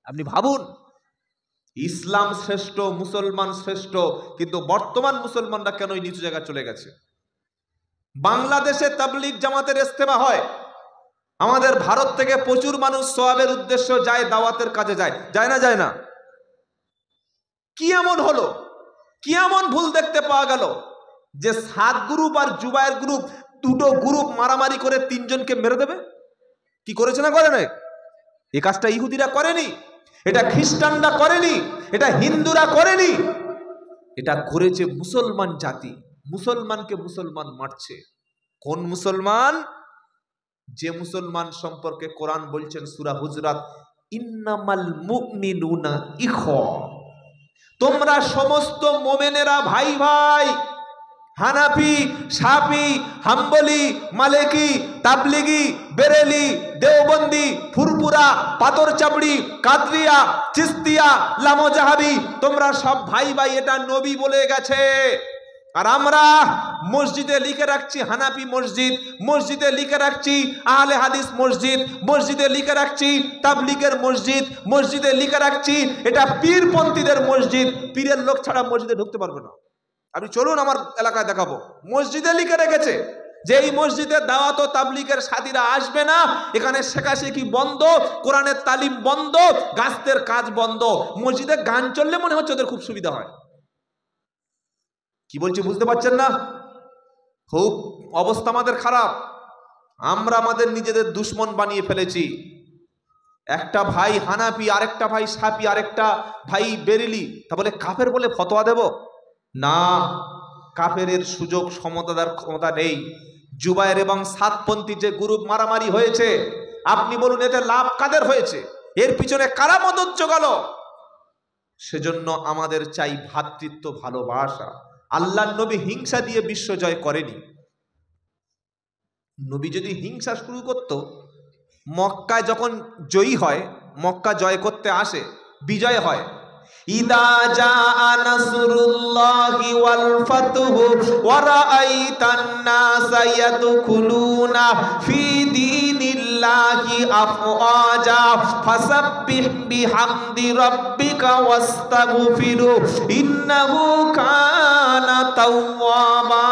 আপনি ভাবুন, ইসলাম শ্রেষ্ঠ, মুসলমান শ্রেষ্ঠ, কিন্তু বর্তমান মুসলমানরা কেন এই নিচু জায়গায় চলে গেছে? বাংলাদেশে তাবলীগ জামাতের ইজতেমা হয়, আমাদের ভারত থেকে প্রচুর মানুষ সওয়াবের উদ্দেশ্য যায়, দাওয়াতের কাজে যায় না? কি এমন হলো, কি এমন ভুল দেখতে পাওয়া গেল যে 7 গ্রুপ আর জুবায়ের গ্রুপ, দুটো গ্রুপ মারামারি করে 3 জনকে মেরে দেবে? কি করেছে না করে নাই? এই কাজটা ইহুদিরা করেনি, এটা খ্রিস্টানরা করেনি, এটা হিন্দুরা করেনি, এটা করেছে মুসলমান জাতি। মুসলমানকে মুসলমান মারছে। কোন মুসলমান? যে মুসলমান সম্পর্কে কোরআন বলছেন সূরা হুজরাত, ইন্নামাল মুমিনুনা ইখওয়া, তোমরা সমস্ত মুমিনেরা ভাই ভাই। হানাফি, শাফি, হাম্বলি, মালিকি, তাবলিগি, বেরেলি, দেওবন্দি, ফুরফুরা, পাথর চাবড়ি, কাদরিয়া, চিস্তিয়া, লামোজাহাবি, তোমরা সব ভাই ভাই, এটা নবী বলে গেছে। আর আমরা মসজিদে লিখে রাখছি হানাফি মসজিদ, মসজিদে লিখে রাখছি আহলে হাদিস মসজিদ, মসজিদে লিখে রাখছি তাবলিগের মসজিদ, মসজিদে লিখে রাখছি এটা পীরপন্থীদের মসজিদ। পীরের লোক ছাড়া মসজিদে ঢুকতে পারবে না। আপনি চলুন, আমার এলাকায় দেখাবো, মসজিদে লিখে রেখেছে যে এই মসজিদের দাওয়াত ও তাবলিগের সাথীরা আসবে না, এখানে শেখাশেখি বন্ধ, কোরআনের তালিম বন্ধ, গাছতের কাজ বন্ধ। মসজিদে গান চললে মনে হচ্ছে ওদের খুব সুবিধা হয়। কি বলছি বুঝতে পারছেন না? খুব অবস্থা আমাদের খারাপ। আমরা আমাদের নিজেদের দুশ্মন বানিয়ে ফেলেছি। একটা ভাই হানাফি, আরেকটা ভাই শাফি, আরেকটা ভাই বেরেলি, তা বলে কাফের বলে ফতোয়া দেব না। কাফেরের সুযোগ সমতাদার ক্ষমতা নেই। জুবায়ের এবং সাতপন্থী যে গ্রুপ মারামারি হয়েছে, আপনি বলুন এতে লাভ কাদের হয়েছে? এর পিছনে কারা মদত জোগালো? সেজন্য আমাদের চাই ভ্রাতৃত্ব, ভালোবাসা। আল্লাহর নবী হিংসা দিয়ে বিশ্ব জয় করেনি। নবী যদি হিংসা শুরু করত, মক্কায় যখন জয়ী হয়, মক্কা জয় করতে আসে, বিজয় হয়, ইদা জাআ নাসরুল্লাহি ওয়াল ফাতহু ওয়া রাআইতান নাসা ইয়াদখুলুনা ফি দীনিল্লাহি আফওয়াজা ফাসাব্বিহ বিহামদি রাব্বিকা ওয়াস্তাগফিরু ইন্নাহু কানা তাওয়াবা।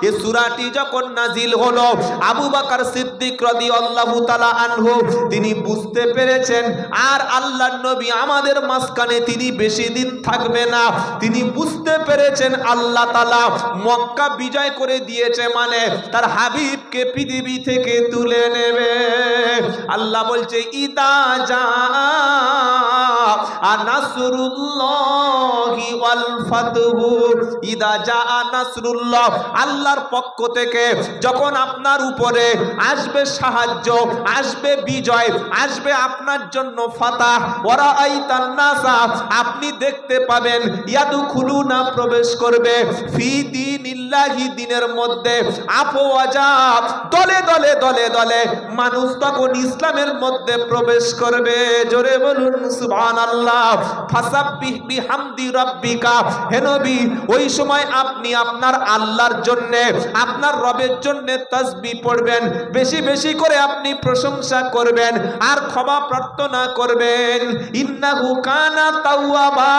এই সূরাটি যখন নাজিল হলো, আবু বকর সিদ্দিক রাদিয়াল্লাহু তাআলা আনহু তিনি বুঝতে পেরেছেন আর আল্লাহর নবী আমাদের মাঝখানে তিনি বেশি দিন থাকবে না। তিনি বুঝতে পেরেছেন আল্লাহ তাআলা মক্কা বিজয় করে দিয়েছে মানে তার হাবিবকে পৃথিবী থেকে তুলে নেবে। আল্লাহ বলছে ইদা জাআ নাসরুল্লাহি ওয়াল ফাতহু, ইদা জাআ নাসরুল্লাহ, আল্লাহর পক্ষ থেকে যখন আপনার উপরে আসবে সাহায্য, আসবে বিজয়, আসবে আপনার জন্য ফাতাহ, ওয়া রাআইতান নাসা, আপনি দেখতে পাবেন, ইয়াদখুলুনা, প্রবেশ করবে, ফি দীনিল্লাহি, দিনের মধ্যে, আফওয়াজা, দলে দলে দলে দলে মানুষ তখন ইসলামের মধ্যে প্রবেশ করবে। জোরে বলুন সুবহানাল্লাহ। ফাসাব্বিহ বিহামদি রাব্বিকা, হে নবী ওই সময় আপনি আপনার আল্লাহর জন্য, আপনার রবের জন্য তাসবিহ পড়বেন, বেশি বেশি করে আপনি প্রশংসা করবেন আর ক্ষমা প্রার্থনা করবেন। ইন্নাহু কানা তাওয়াবা,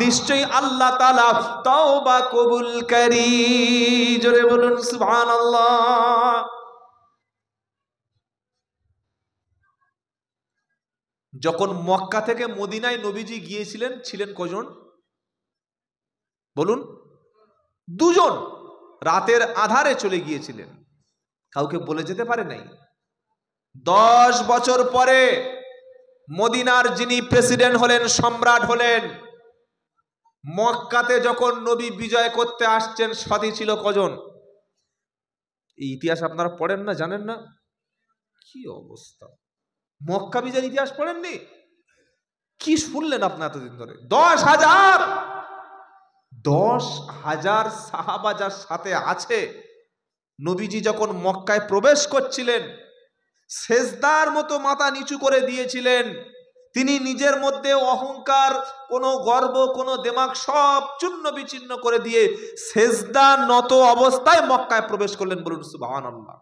নিশ্চয়ই আল্লাহ তাআলা তওবা কবুলকারী। জোরে বলুন সুবহানাল্লাহ। যখন মক্কা থেকে মদিনায় নবীজি গিয়েছিলেন, ছিলেন কজন বলুন? দুজন। রাতের আধারে চলে গিয়েছিলেন, কাউকে বলে যেতে পারে নাই। 10 বছর পরে মদিনার যিনি প্রেসিডেন্ট হলেন, সম্রাট হলেন, মক্কাতে যখন নবী বিজয় করতে আসছেন, সাথী ছিল কজন? এই ইতিহাস আপনারা পড়েন না, জানেন না? কি অবস্থা! মক্কা বিজয়ের ইতিহাস পড়েননি? কি শুনলেন আপনার এতদিন ধরে? 10,000 সাহাবা যার সাথে আছে। নবীজি যখন মক্কায় প্রবেশ করছিলেন, সেজদার মতো মাথা নিচু করে দিয়েছিলেন। তিনি নিজের মধ্যে অহংকার, কোনো গর্ব, কোনো দেমাগ সব চূর্ণ বিচ্ছিন্ন করে দিয়ে সেজদা নত অবস্থায় মক্কায় প্রবেশ করলেন। বলুন সুবহানাল্লাহ।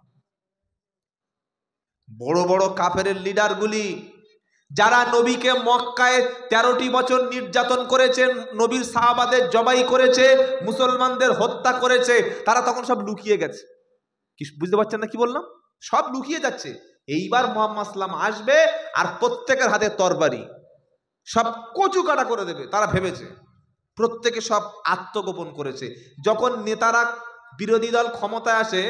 বড় বড় কাফেরের লিডারগুলি, যারা নবীকে মক্কায় 13টি বছর নির্যাতন করেছেন, নবীর সাহাবাদের জবাই করেছে, মুসলমানদের হত্যা করেছে, তারা তখন সব লুকিয়ে গেছে। কি বুঝতে পারছেন না কি বললাম? সব লুকিয়ে যাচ্ছে। এইবার মুহাম্মদ সাল্লাম আসবে আর প্রত্যেকের হাতে তরবারি, সব কচু কাটা করে দেবে। তারা ভেবেছে, প্রত্যেকে সব আত্মগোপন করেছে। যখন নেতারা, বিরোধী দল ক্ষমতায় আসে,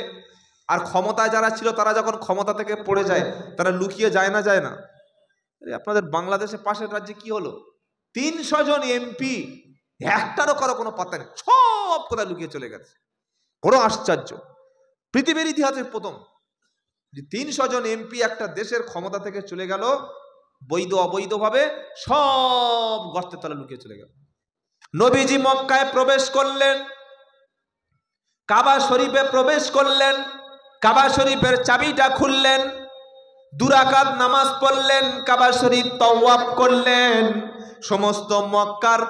আর ক্ষমতায় যারা ছিল তারা যখন ক্ষমতা থেকে পড়ে যায়, তারা লুকিয়ে যায় না? যায় না? আপনাদের বাংলাদেশের পাশের রাজ্যে কি হলো? 300 জন এমপি, একটারও কারো কোনো পাত্তা নেই, সব কোথায় লুকিয়ে চলে গেছে। বড় আশ্চর্য, পৃথিবীর ইতিহাসে প্রথম যে 300 জন এমপি একটা দেশের ক্ষমতা থেকে চলে গেল, বৈধ অবৈধভাবে, সব গর্তের তলে লুকিয়ে চলে গেল। নবীজি মক্কায় প্রবেশ করলেন, কাবা শরীফে প্রবেশ করলেন, কাবা শরীফের চাবিটা খুললেন, 2 রাকাত নামাজ পড়লেন, কাবা শরীফ তাওয়াফ করলেন। সমস্ত মক্কার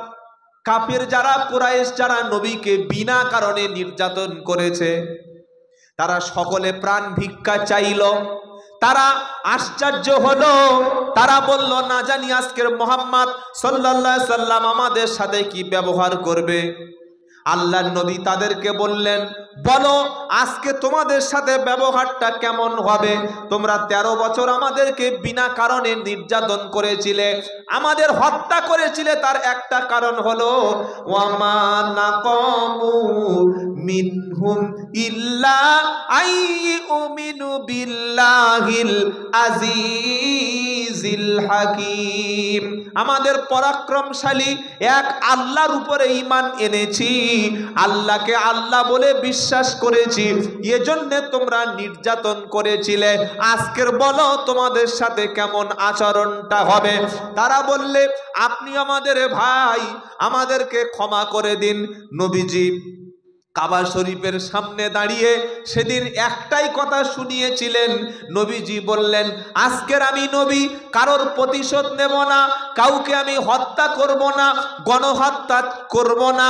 কাফির যারা, কুরাইশ যারা নবীকে বিনা কারণে নির্যাতন করেছে, তারা সকলে প্রাণ ভিক্ষা চাইল। তারা আশ্চর্য হলো, তারা বলল, না জানি আজকের মুহাম্মদ সাল্লাল্লাহু আলাইহি সাল্লাম আমাদের সাথে কি ব্যবহার করবে। আল্লাহর নবী তাদেরকে বললেন, বলো আজকে তোমাদের সাথে ব্যবহারটা কেমন হবে? তোমরা 13 বছর আমাদেরকে বিনা কারণে নির্যাতন করেছিলে, আমাদের হত্যা করেছিলে, তার একটা কারণ হলো ওয়ামা নাকামু মিনহুম ইল্লা আইয়ুমিনু বিল্লাহিল আজিজিল হাকিম। আমাদের পরাক্রমশালী এক আল্লাহর উপরে ঈমান এনেছি, আল্লাহকে আল্লাহ বলে বিশ্বাস করেছি, এজন্য তোমরা নির্যাতন করেছিলে। আজকের বলো তোমাদের সাথে কেমন আচরণটা হবে? তারা বললে, আপনি আমাদের ভাই, আমাদেরকে ক্ষমা করে দিন। নবীজি কাবা শরীফের সামনে দাঁড়িয়ে সেদিন একটাই কথা শুনিয়েছিলেন। নবীজি বললেন, আজকের আমি নবী, কারোর প্রতিশোধ নেব না, কাউকে আমি হত্যা করব না, গণহত্যা করব না,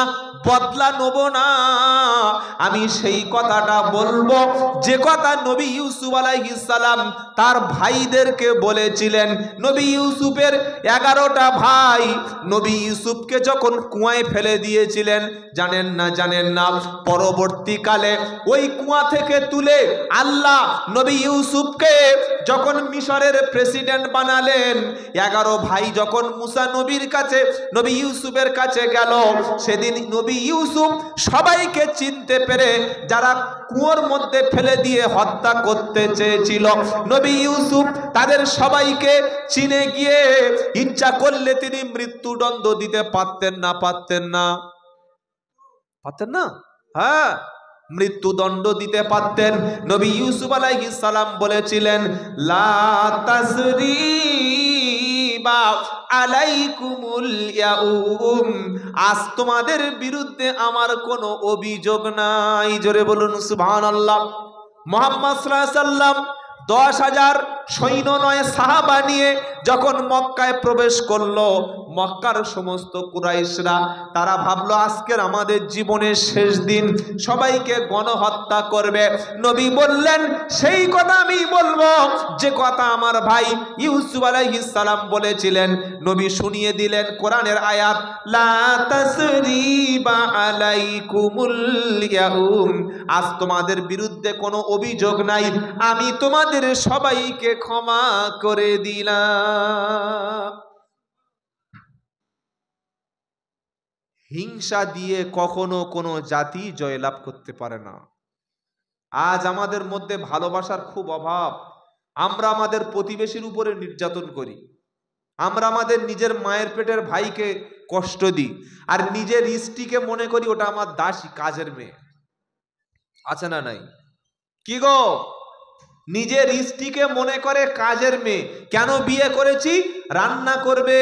বদলা নেব না। আমি সেই কথাটা বলবো যে কথা নবী ইউসুফ আলাইহিস সালাম তার ভাইদেরকে বলেছিলেন। নবী ইউসুফের 11টা ভাই নবী ইউসুফকে যখন কুয়ায় ফেলে দিয়েছিলেন, জানেন না পরবর্তীকালে ওই কুয়া থেকে তুলে আল্লাহ নবী ইউসুফকে যখন মিশরের প্রেসিডেন্ট বানালেন, 11 ভাই যখন মুসা নবীর কাছে, নবী ইউসুফের কাছে গেল, সেদিন নবী ইউসুফ সবাইকে চিনতে পেরে যারা কুয়োর মধ্যে ফেলে দিয়ে হত্যা করতে চেয়েছিল, নবী ইউসুফ তাদের সবাইকে চিনে গিয়ে ইচ্ছা করলে তিনি মৃত্যুদণ্ড দিতে পারতেন না? পারতেন না? হ্যাঁ, মৃত্যুদণ্ড দিতে পারতেন। নবী ইউসুফ আলাইহিস সালাম বলেছিলেন, লা তাসরিবা আলাইকুমুল ইয়াউম, আজ তোমাদের বিরুদ্ধে আমার কোনো অভিযোগ নাই। জোরে বলুন সুবহানাল্লাহ। মুহাম্মদ সাল্লাল্লাহু আলাইহি সাল্লাম 10,000 সৈন্য নয় সাহাবা নিয়ে যখন মক্কায় প্রবেশ করলো, মক্কার সমস্ত কুরাইশরা তারা ভাবলো আজকের আমাদের জীবনের শেষ দিন, সবাইকে গণহত্যা করবে। নবী বললেন, সেই কথা আমি বলবো যে কথা আমার ভাই ইউসুফ আলাইহিস সালাম বলেছিলেন। নবী শুনিয়ে দিলেন কোরআনের আয়াত, লা তাসরিবা আলাইকুমুল ইয়াউম, আজ তোমাদের বিরুদ্ধে কোনো অভিযোগ নাই, আমি তোমাদের সবাইকে ক্ষমা করে দিলাম। হিংসা দিয়ে কখনো কোনো জাতি জয়লাভ করতে পারে না। আজ আমাদের মধ্যে ভালোবাসার খুব অভাব। আমরা আমাদের প্রতিবেশীর উপরে নির্যাতন করি, আমরা আমাদের নিজের মায়ের পেটের ভাইকে কষ্ট দিই, আর নিজের স্ত্রীকে মনে করি ওটা আমার দাসী, কাজের মেয়ে। আছে না নাই? কি গো, নিজের স্ত্রীকে মনে করে কাজের মেয়ে। কেন বিয়ে করেছি? রান্না করবে,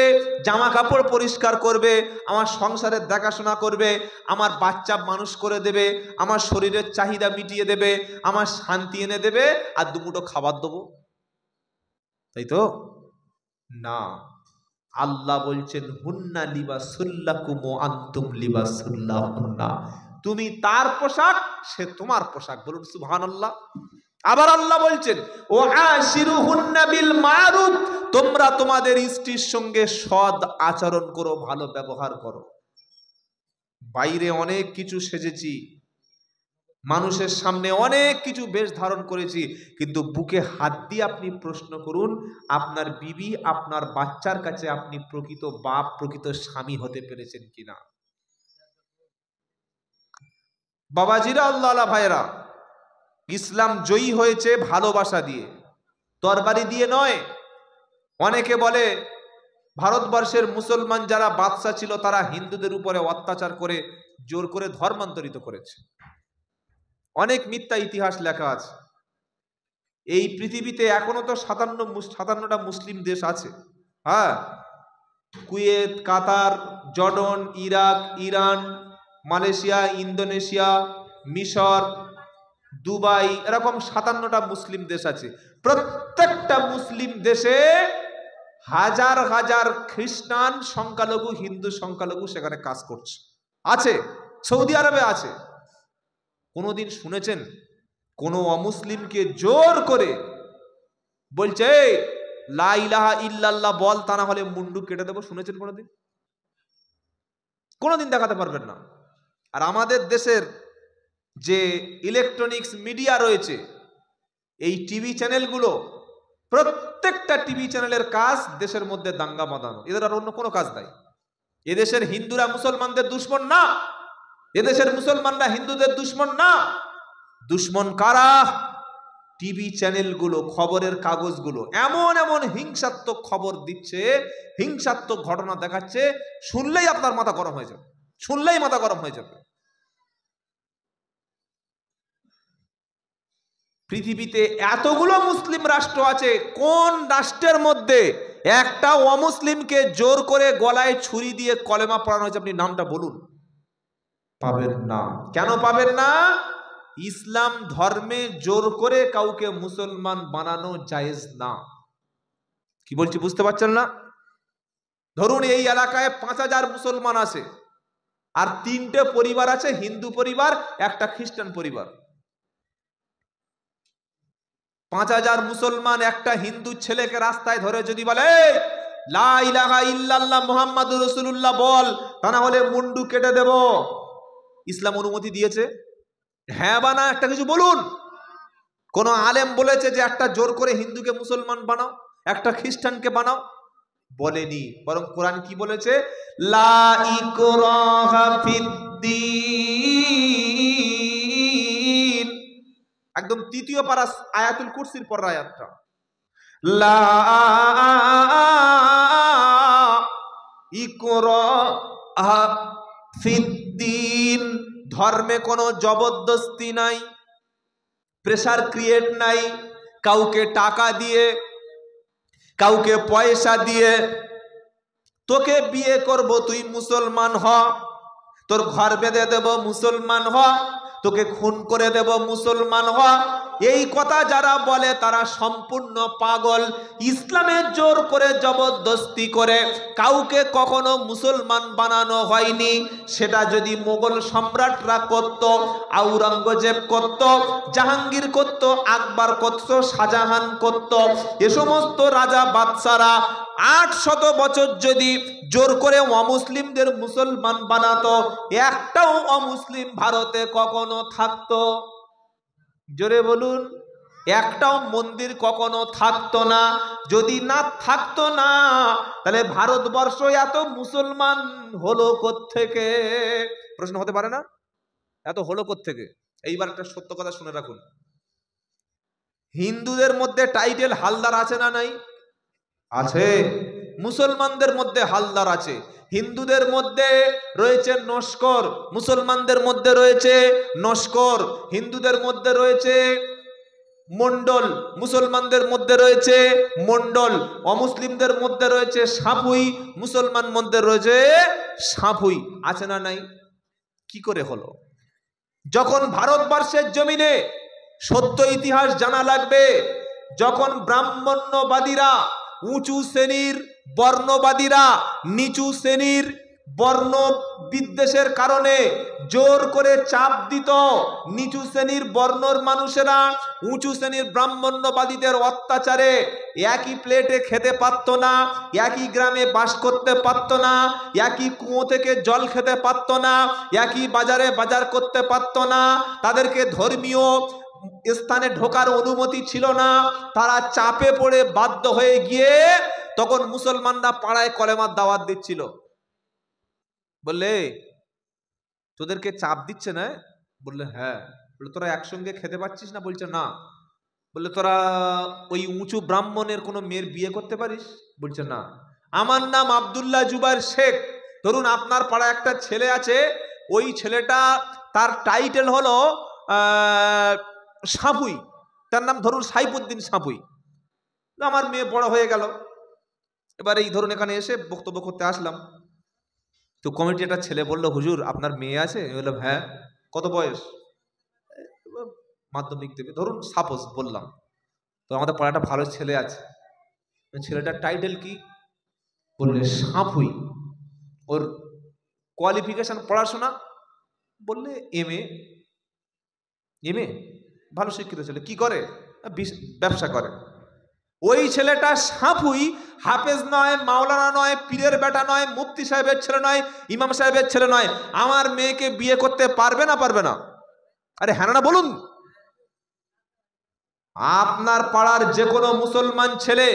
জামা কাপড় পরিষ্কার করবে, আমার সংসারের দেখাশোনা করবে, আমার বাচ্চা মানুষ করে দেবে, আমার শরীরের চাহিদা মিটিয়ে দেবে, আমার শান্তি এনে দেবে, আর দুমুঠো খাবার দেবো, তাই তো না। আল্লাহ বলছেন, হুন্না লিবাসুল্লাকুম ওয়া আনতুম লিবাসুল্লাহুন্না, তুমি তার পোশাক, সে তোমার পোশাক। বলুন সুবহানাল্লাহ। আবার আল্লাহ বলছেন, ও আশিরুহুন্না বিল মারুফ, তোমরা তোমাদের স্ত্রীর সঙ্গে সৎ আচরণ করো, ভালো ব্যবহার করো। বাইরে অনেক কিছু সেজেছি, মানুষের সামনে অনেক কিছু বেশ ধারণ করেছি, কিন্তু বুকে হাত দিয়ে আপনি প্রশ্ন করুন, আপনার বিবি, আপনার বাচ্চার কাছে আপনি প্রকৃত বাপ, প্রকৃত স্বামী হতে পেরেছেন কিনা? বাবাজিরা, আল্লাহ ভাইরা, ইসলাম জয়ী হয়েছে ভালোবাসা দিয়ে, তরবারি দিয়ে নয়। অনেকে বলে ভারতবর্ষের মুসলমান যারা বাদশা ছিল তারা হিন্দুদের উপরে অত্যাচার করে জোর করে ধর্মান্তরিত করেছে। অনেক মিথ্যা ইতিহাস লেখা আছে। এই পৃথিবীতে এখনো তো 57টা মুসলিম দেশ আছে। হ্যাঁ, Kuwait, Qatar, Jordan, Iraq, Iran, Malaysia, Indonesia, মিশর, দুবাই, এরকম 57টা মুসলিম দেশ আছে। প্রত্যেকটা মুসলিম দেশে হাজার হাজার খ্রিস্টান সংখ্যালঘু, হিন্দু সংখ্যালঘু সেখানে কাজ করছে, আছে। সৌদি আরবে আছে। কোনোদিন শুনেছেন কোন অমুসলিমকে জোর করে বলছে লা ইলাহা ইল্লাল্লাহ বল, তা না হলে মুন্ডু কেটে দেবো? শুনেছেন কোনোদিন? কোনোদিন দেখাতে পারবেন না। আর আমাদের দেশের যে ইলেকট্রনিক্স মিডিয়া রয়েছে, এই টিভি চ্যানেলগুলো, প্রত্যেকটা টিভি চ্যানেলের কাজ দেশের মধ্যে দাঙ্গা বাঁধানো, এদের আর অন্য কোনো কাজ নাই। এদেশের হিন্দুরা মুসলমানদের দুশ্মন না, এদেশের মুসলমানরা হিন্দুদের দুশ্মন না। দুশ্মন কারা? টিভি চ্যানেলগুলো, খবরের কাগজগুলো এমন এমন হিংসাত্মক খবর দিচ্ছে, হিংসাত্মক ঘটনা দেখাচ্ছে, শুনলেই আপনার মাথা গরম হয়ে যাবে, শুনলেই মাথা গরম হয়ে যাবে। পৃথিবীতে এতগুলো মুসলিম রাষ্ট্র আছে, কোন রাষ্ট্রের মধ্যে একটা অমুসলিমকে জোর করে গলায় ছুরি দিয়ে কলেমা পড়ানো হয়েছে? আপনি নামটা বলুন। পাবেন না। কেন পাবেন না? ইসলাম ধর্মে জোর করে কাউকে মুসলমান বানানো জায়েজ না। কি বলছি বুঝতে পারছেন না? ধরুন এই এলাকায় 5000 মুসলমান আছে, আর 3টে পরিবার আছে, হিন্দু পরিবার, একটা খ্রিস্টান পরিবার। 5000 মুসলমান একটা হিন্দু ছেলেকে রাস্তায় ধরে যদি বলে লা ইলাহা ইল্লাল্লাহ মুহাম্মাদুর রাসূলুল্লাহ বল, তা না হলে মুন্ডু কেটে দেব, ইসলাম অনুমতি দিয়েছে? হ্যাঁ বা না একটা কিছু বলুন। কোন আলেম বলেছে যে একটা জোর করে হিন্দুকে মুসলমান বানাও, একটা খ্রিস্টানকে বানাও? বলেনি। বরং কোরআন কি বলেছে? লা ইকরাহা ফিদ্দীন, একদম 3য় পারা আয়াতুল কুরসির পর আয়াতটা। লা ইকরাহা ফিদ্দীন, ধর্মে কোনো জবরদস্তি নাই, প্রেসার ক্রিয়েট নাই। কাউকে টাকা দিয়ে, কাউকে পয়সা দিয়ে তোকে বিয়ে করব, তুই মুসলমান হ, তোর ঘর বেঁধে দেব, মুসলমান হ, তোকে খুন করে দেব, মুসলমান হ, এই কথা যারা বলে তারা সম্পূর্ণ পাগল। ইসলামের জোর করে জবরদস্তি করে কাউকে কখনো মুসলমান বানানো হয়নি। সেটা যদি মোগল সম্রাটরা করত, আওরঙ্গজেব করত, জাহাঙ্গীর করত, আকবর করত, শাহজাহান করত, এ সমস্ত রাজা বাদশারা 800 বছর যদি জোর করে অমুসলিমদের মুসলমান বানাতো, একটাও অমুসলিম ভারতে কখনো থাকতো? জোরে বলুন। একটাও মন্দির কখনো থাকতো না। যদি না থাকতো না, তাহলে ভারতবর্ষ এত মুসলমান হলো কোত্থেকে? প্রশ্ন হতে পারে না? এত হলো কোত্থেকে? এইবার একটা সত্য কথা শুনে রাখুন, হিন্দুদের মধ্যে টাইটেল হালদার আছে না নাই? আছে। মুসলমানদের মধ্যে হালদার আছে। হিন্দুদের মধ্যে রয়েছে নস্কর, মুসলমানদের মধ্যে রয়েছে নস্কর। হিন্দুদের মধ্যে রয়েছে মন্ডল, মুসলমানদের মধ্যে রয়েছে মন্ডল। অমুসলিমদের মধ্যে রয়েছে সাঁপুই, মুসলমান মধ্যে রয়েছে সাঁপুই। আছে না নাই? কি করে হলো? যখন ভারতবর্ষের জমিনে সত্য ইতিহাস জানা লাগবে, যখন ব্রাহ্মণ্যবাদীরা, উঁচু শ্রেণীর বর্ণবাদীরা নিচু শ্রেণীর বর্ণ বিদ্বেষের কারণে জোর করে চাপ দিত, নিচু শ্রেণীর বর্ণর মানুষেরা উঁচু শ্রেণীর ব্রাহ্মণ্যবাদীদের অত্যাচারে একই প্লেটে খেতে পারত না, একই গ্রামে বাস করতে পারত না, একই কুয়ো থেকে জল খেতে পারত না, একই বাজারে বাজার করতে পারত না, তাদেরকে ধর্মীয় স্থানে ঢোকার অনুমতি ছিল না। তারা চাপে পড়ে বাধ্য হয়ে গিয়ে তখন মুসলমানরা পাড়ায় কলেমার দাওয়াত দিচ্ছিল। বললে তোদেরকে চাপ দিচ্ছে না? বললে হ্যাঁ। বললে তোরা একসঙ্গে খেতে পাচ্ছিস না? বলছে না। বললে তোরা ওই উঁচু ব্রাহ্মণের কোনো মেয়ের বিয়ে করতে পারিস? বলছে না। আমার নাম আব্দুল্লাহ জুবাইর শেখ, ধরুন আপনার পাড়ায় একটা ছেলে আছে, ওই ছেলেটা তার টাইটেল হলো সাঁপুই, তার নাম ধরুন সাইফুদ্দিন সাঁপুই। আমার মেয়ে বড় হয়ে গেল, এবার এই ধরুন এখানে এসে বক্তব্য করতে আসলাম, তো কমিটি একটা ছেলে বললো হুজুর আপনার মেয়ে আছে? বললাম হ্যাঁ। কত বয়স? মাধ্যমিক দেবে, ধরুন সাপোজ বললাম, তো আমাদের পাড়ায় একটা ভালো ছেলে আছে, ছেলেটার টাইটেল কি? বললে সাঁপুই। ওর কোয়ালিফিকেশন পড়াশোনা? বললে এমএ। এমএ, ভালো শিক্ষিত ছেলে, কি করে? ব্যবসা করে। ওই ছেলেটা সাঁপুই, হাফেজ নয়, মাওলানা নয়, পীরের বেটা নয়, মুফতি সাহেবের ছেলে নয়, ইমাম সাহেবের ছেলে নয়, আমার মেয়েকে বিয়ে করতে পারবে না পারবে না? আরে হ্যাঁ না বলুন। আপনার পাড়ার যে কোনো মুসলমান ছেলে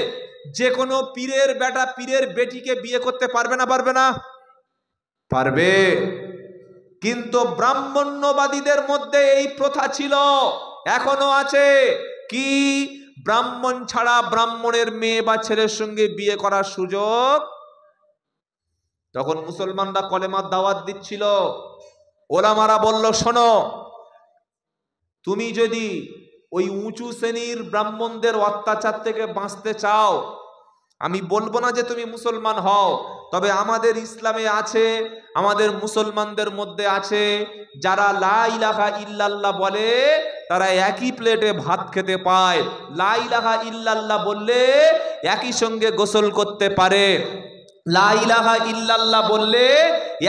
যে কোনো পীরের বেটা পীরের বেটিকে বিয়ে করতে পারবে না পারবে না? পারবে। কিন্তু ব্রাহ্মণ্যবাদীদের মধ্যে এই প্রথা ছিল, এখনো আছে, কি ব্রাহ্মণ ছাড়া ব্রাহ্মণের মেয়ে বা ছেলের সঙ্গে বিয়ে করার সুযোগ। তখন মুসলমানরা কলেমার দাওয়াত দিচ্ছিল, ওলামারা বলল, শোনো, তুমি যদি ওই উঁচু শ্রেণীর ব্রাহ্মণদের অত্যাচার থেকে বাঁচতে চাও, আমি বলবো না যে তুমি মুসলমান হও, তবে আমাদের ইসলামে আছে, আমাদের মুসলমানদের মধ্যে আছে, যারা লা ইলাহা ইল্লাল্লাহ বলে তারা একই প্লেটে ভাত খেতে পায়, লা ইলাহা ইল্লাল্লাহ বললে একই সঙ্গে গোসল করতে পারে, লা ইলাহা ইল্লাল্লাহ বললে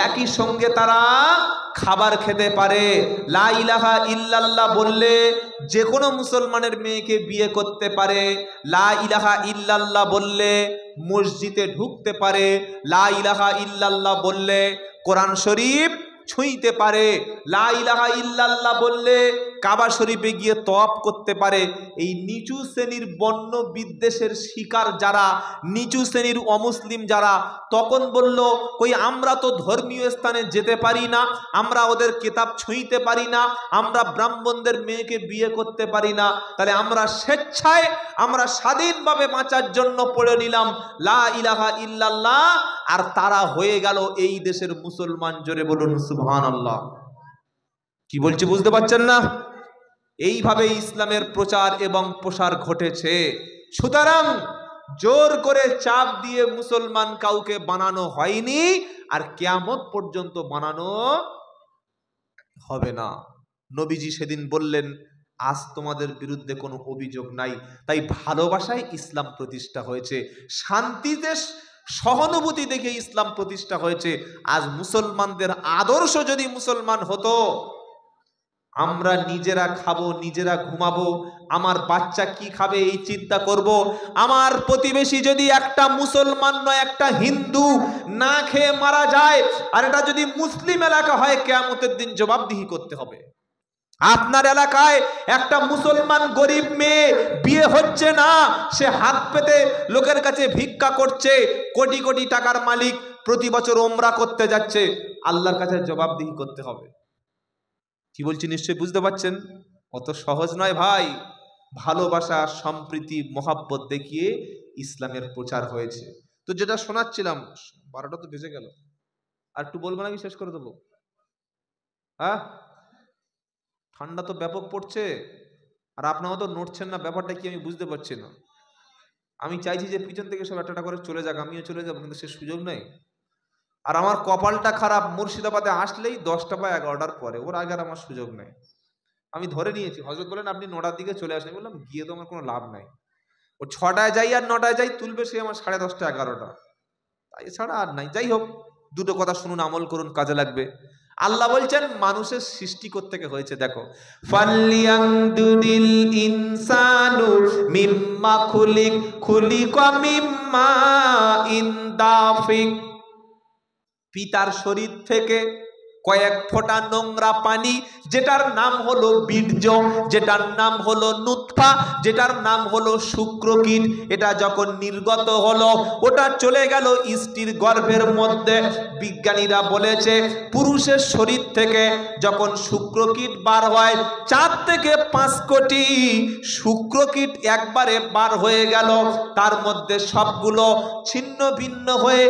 একই সঙ্গে তারা খাবার খেতে পারে, লা ইলাহা ইল্লাল্লাহ বললে যে কোনো মুসলমানের মেয়েকে বিয়ে করতে পারে, লা ইলাহা ইল্লাল্লাহ বললে মসজিদে ঢুকতে পারে, লা ইলাহা ইল্লাল্লাহ বললে কোরআন শরীফ ছুঁইতে পারে, লা ইলাহা ইল্লাল্লাহ বললে কাবা শরীফে গিয়ে তওয়াফ করতে পারে। এই নিচু শ্রেণীর বর্ণ বিদ্বেষের শিকার যারা, নিচু শ্রেণীর অমুসলিম যারা, তখন বলল, কই আমরা তো ধর্মীয় স্থানে যেতে পারি না, আমরা ওদের কিতাব ছুঁইতে পারি না, আমরা ব্রাহ্মণদের মেয়েকে বিয়ে করতে পারি না, তাহলে আমরা স্বেচ্ছায়, আমরা স্বাধীনভাবে বাঁচার জন্য পড়ে নিলাম লা ইলাহা ইল্লাল্লাহ, আর তারা হয়ে গেল এই দেশের মুসলমান। জোরে বলুন সুবহানাল্লাহ। কি বলছি বুঝতে পারছেন না? এইভাবে ইসলামের প্রচার এবং প্রসার ঘটেছে। সুতরাং জোর করে চাপ দিয়ে মুসলমান কাউকে বানানো হয়নি, আর কিয়ামত পর্যন্ত বানানো হবে না। নবীজি সেদিন বললেন, আজ তোমাদের বিরুদ্ধে কোনো অভিযোগ নাই, তাই ভালোবাসায় ইসলাম প্রতিষ্ঠা হয়েছে, শান্তিতে সহানুভূতি দেখে ইসলাম প্রতিষ্ঠা হয়েছে। আজ মুসলমানদের আদর্শ যদি মুসলমান হতো, আমরা নিজেরা খাবো, নিজেরা ঘুমাবো, আমার বাচ্চা কি খাবে এই চিন্তা করব, আমার প্রতিবেশী যদি একটা মুসলমান নয় একটা হিন্দু না খেয়ে মারা যায়, আর এটা যদি মুসলিম এলাকা হয়, কিয়ামতের দিন জবাবদিহি করতে হবে। আপনার এলাকায় একটা মুসলমান গরিব মেয়ে বিয়ে হচ্ছে না, সে হাত পেতে লোকের কাছে ভিক্ষা করছে, কোটি কোটি টাকার মালিক, প্রতি বছর ওমরা করতে যাচ্ছে, আল্লাহর কাছে জবাবদিহি করতে হবে। কি বলছি নিশ্চয়ই বুঝতে পারছেন? অত সহজ নয় ভাই। ভালোবাসা, সম্প্রীতি, মহাব্বত দেখিয়ে ইসলামের প্রচার হয়েছে। তো যেটা শোনাচ্ছিলাম, 12টা তো বেজে গেল, আর একটু বলবো নাকি শেষ করে দেবো? হ্যাঁ, ঠান্ডা তো ব্যাপক পড়ছে, আর আপনারা তো নড়ছেন না, ব্যাপারটা কি আমি বুঝতে পারছি না। আমি চাইছি যে পিছন থেকে সব একটা করে চলে যাক, আমিও চলে যাবো, কিন্তু সে সুযোগ নেই। আর আমার কপালটা খারাপ, মুর্শিদাবাদে আসলেই 10টা বা 11টার পরে, ওর আগে আর আমার সুযোগ নেই। আমি ধরে নিয়েছি, হযরত বলেন আপনি 9টার দিকে চলে আসেন, বললাম গিয়ে তো আমার কোনো লাভ নাই, ও 6টায় যাই আর 9টায় যাই, তুলবে সে আমার 10:30 11টা, তাই ছাড়া আর নাই। যাই হোক, দুটো কথা শুনুন, আমল করুন, কাজে লাগবে। আল্লাহ বলছেন মানুষের সৃষ্টি করতে হয়েছে, দেখো, ফালইয়ানদুরিল ইনসানু মিম্মা খুলিকা মিম্মা ইনদাফিক। পিতার শরীর থেকে কয়েক ফোঁটা নোংরা পানি, যেটার নাম হলো বীর্য, যেটার নাম হলো নুতফা, যেটার নাম হলো শুক্রকীট, এটা যখন নির্গত হলো, ওটা চলে গেল স্ত্রীর গর্ভের মধ্যে। বিজ্ঞানীরা বলেছে, পুরুষের শরীর থেকে যখন শুক্রকীট বার হয়, 4 থেকে 5 কোটি শুক্রকীট একবারে বার হয়ে গেল, তার মধ্যে সবগুলো ছিন্ন ভিন্ন হয়ে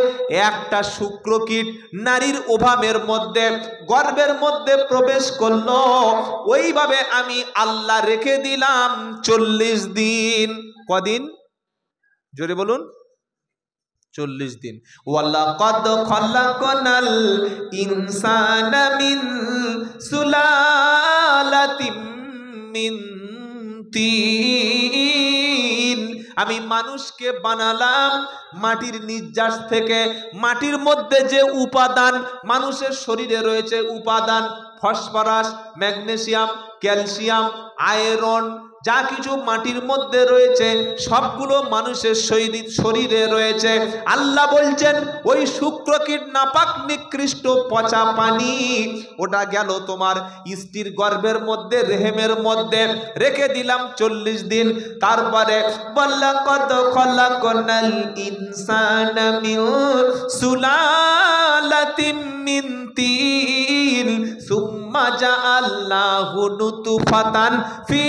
একটা শুক্রকীট নারীর ওভামের মধ্যে, গর্ভের মধ্যে প্রবেশ করলো। ওইভাবে আমি আল্লাহ রেখে দিলাম 40 দিন। কদিন? জোরে বলুন, 40 দিন। ওয়ালাকাদ খালাকনাল ইনসানা মিন সুলালাতিম মিন তিন, আমি মানুষকে বানালাম মাটির নির্যাস থেকে। মাটির মধ্যে যে উপাদান মানুষের শরীরে রয়েছে, উপাদান ফসফরাস, ম্যাগনেসিয়াম, ক্যালসিয়াম, আয়রন, যা কিছু মাটির মধ্যে রয়েছে সবগুলো মানুষের শরীরে রয়েছে। আল্লাহ বলছেন ওই শুক্রকীট নাপাক নিকৃষ্ট পচা পানি, ওটা গেল তোমার স্ত্রীর গর্ভের মধ্যে, রেহেমের মধ্যে রেখে দিলাম 40 দিন। তারপরে ওয়ালাকাদ খলাকনাল ইনসানা মিন সুলালাতিন মিন তিন সুম্মা জাআলনাহু নুতফাতান ফি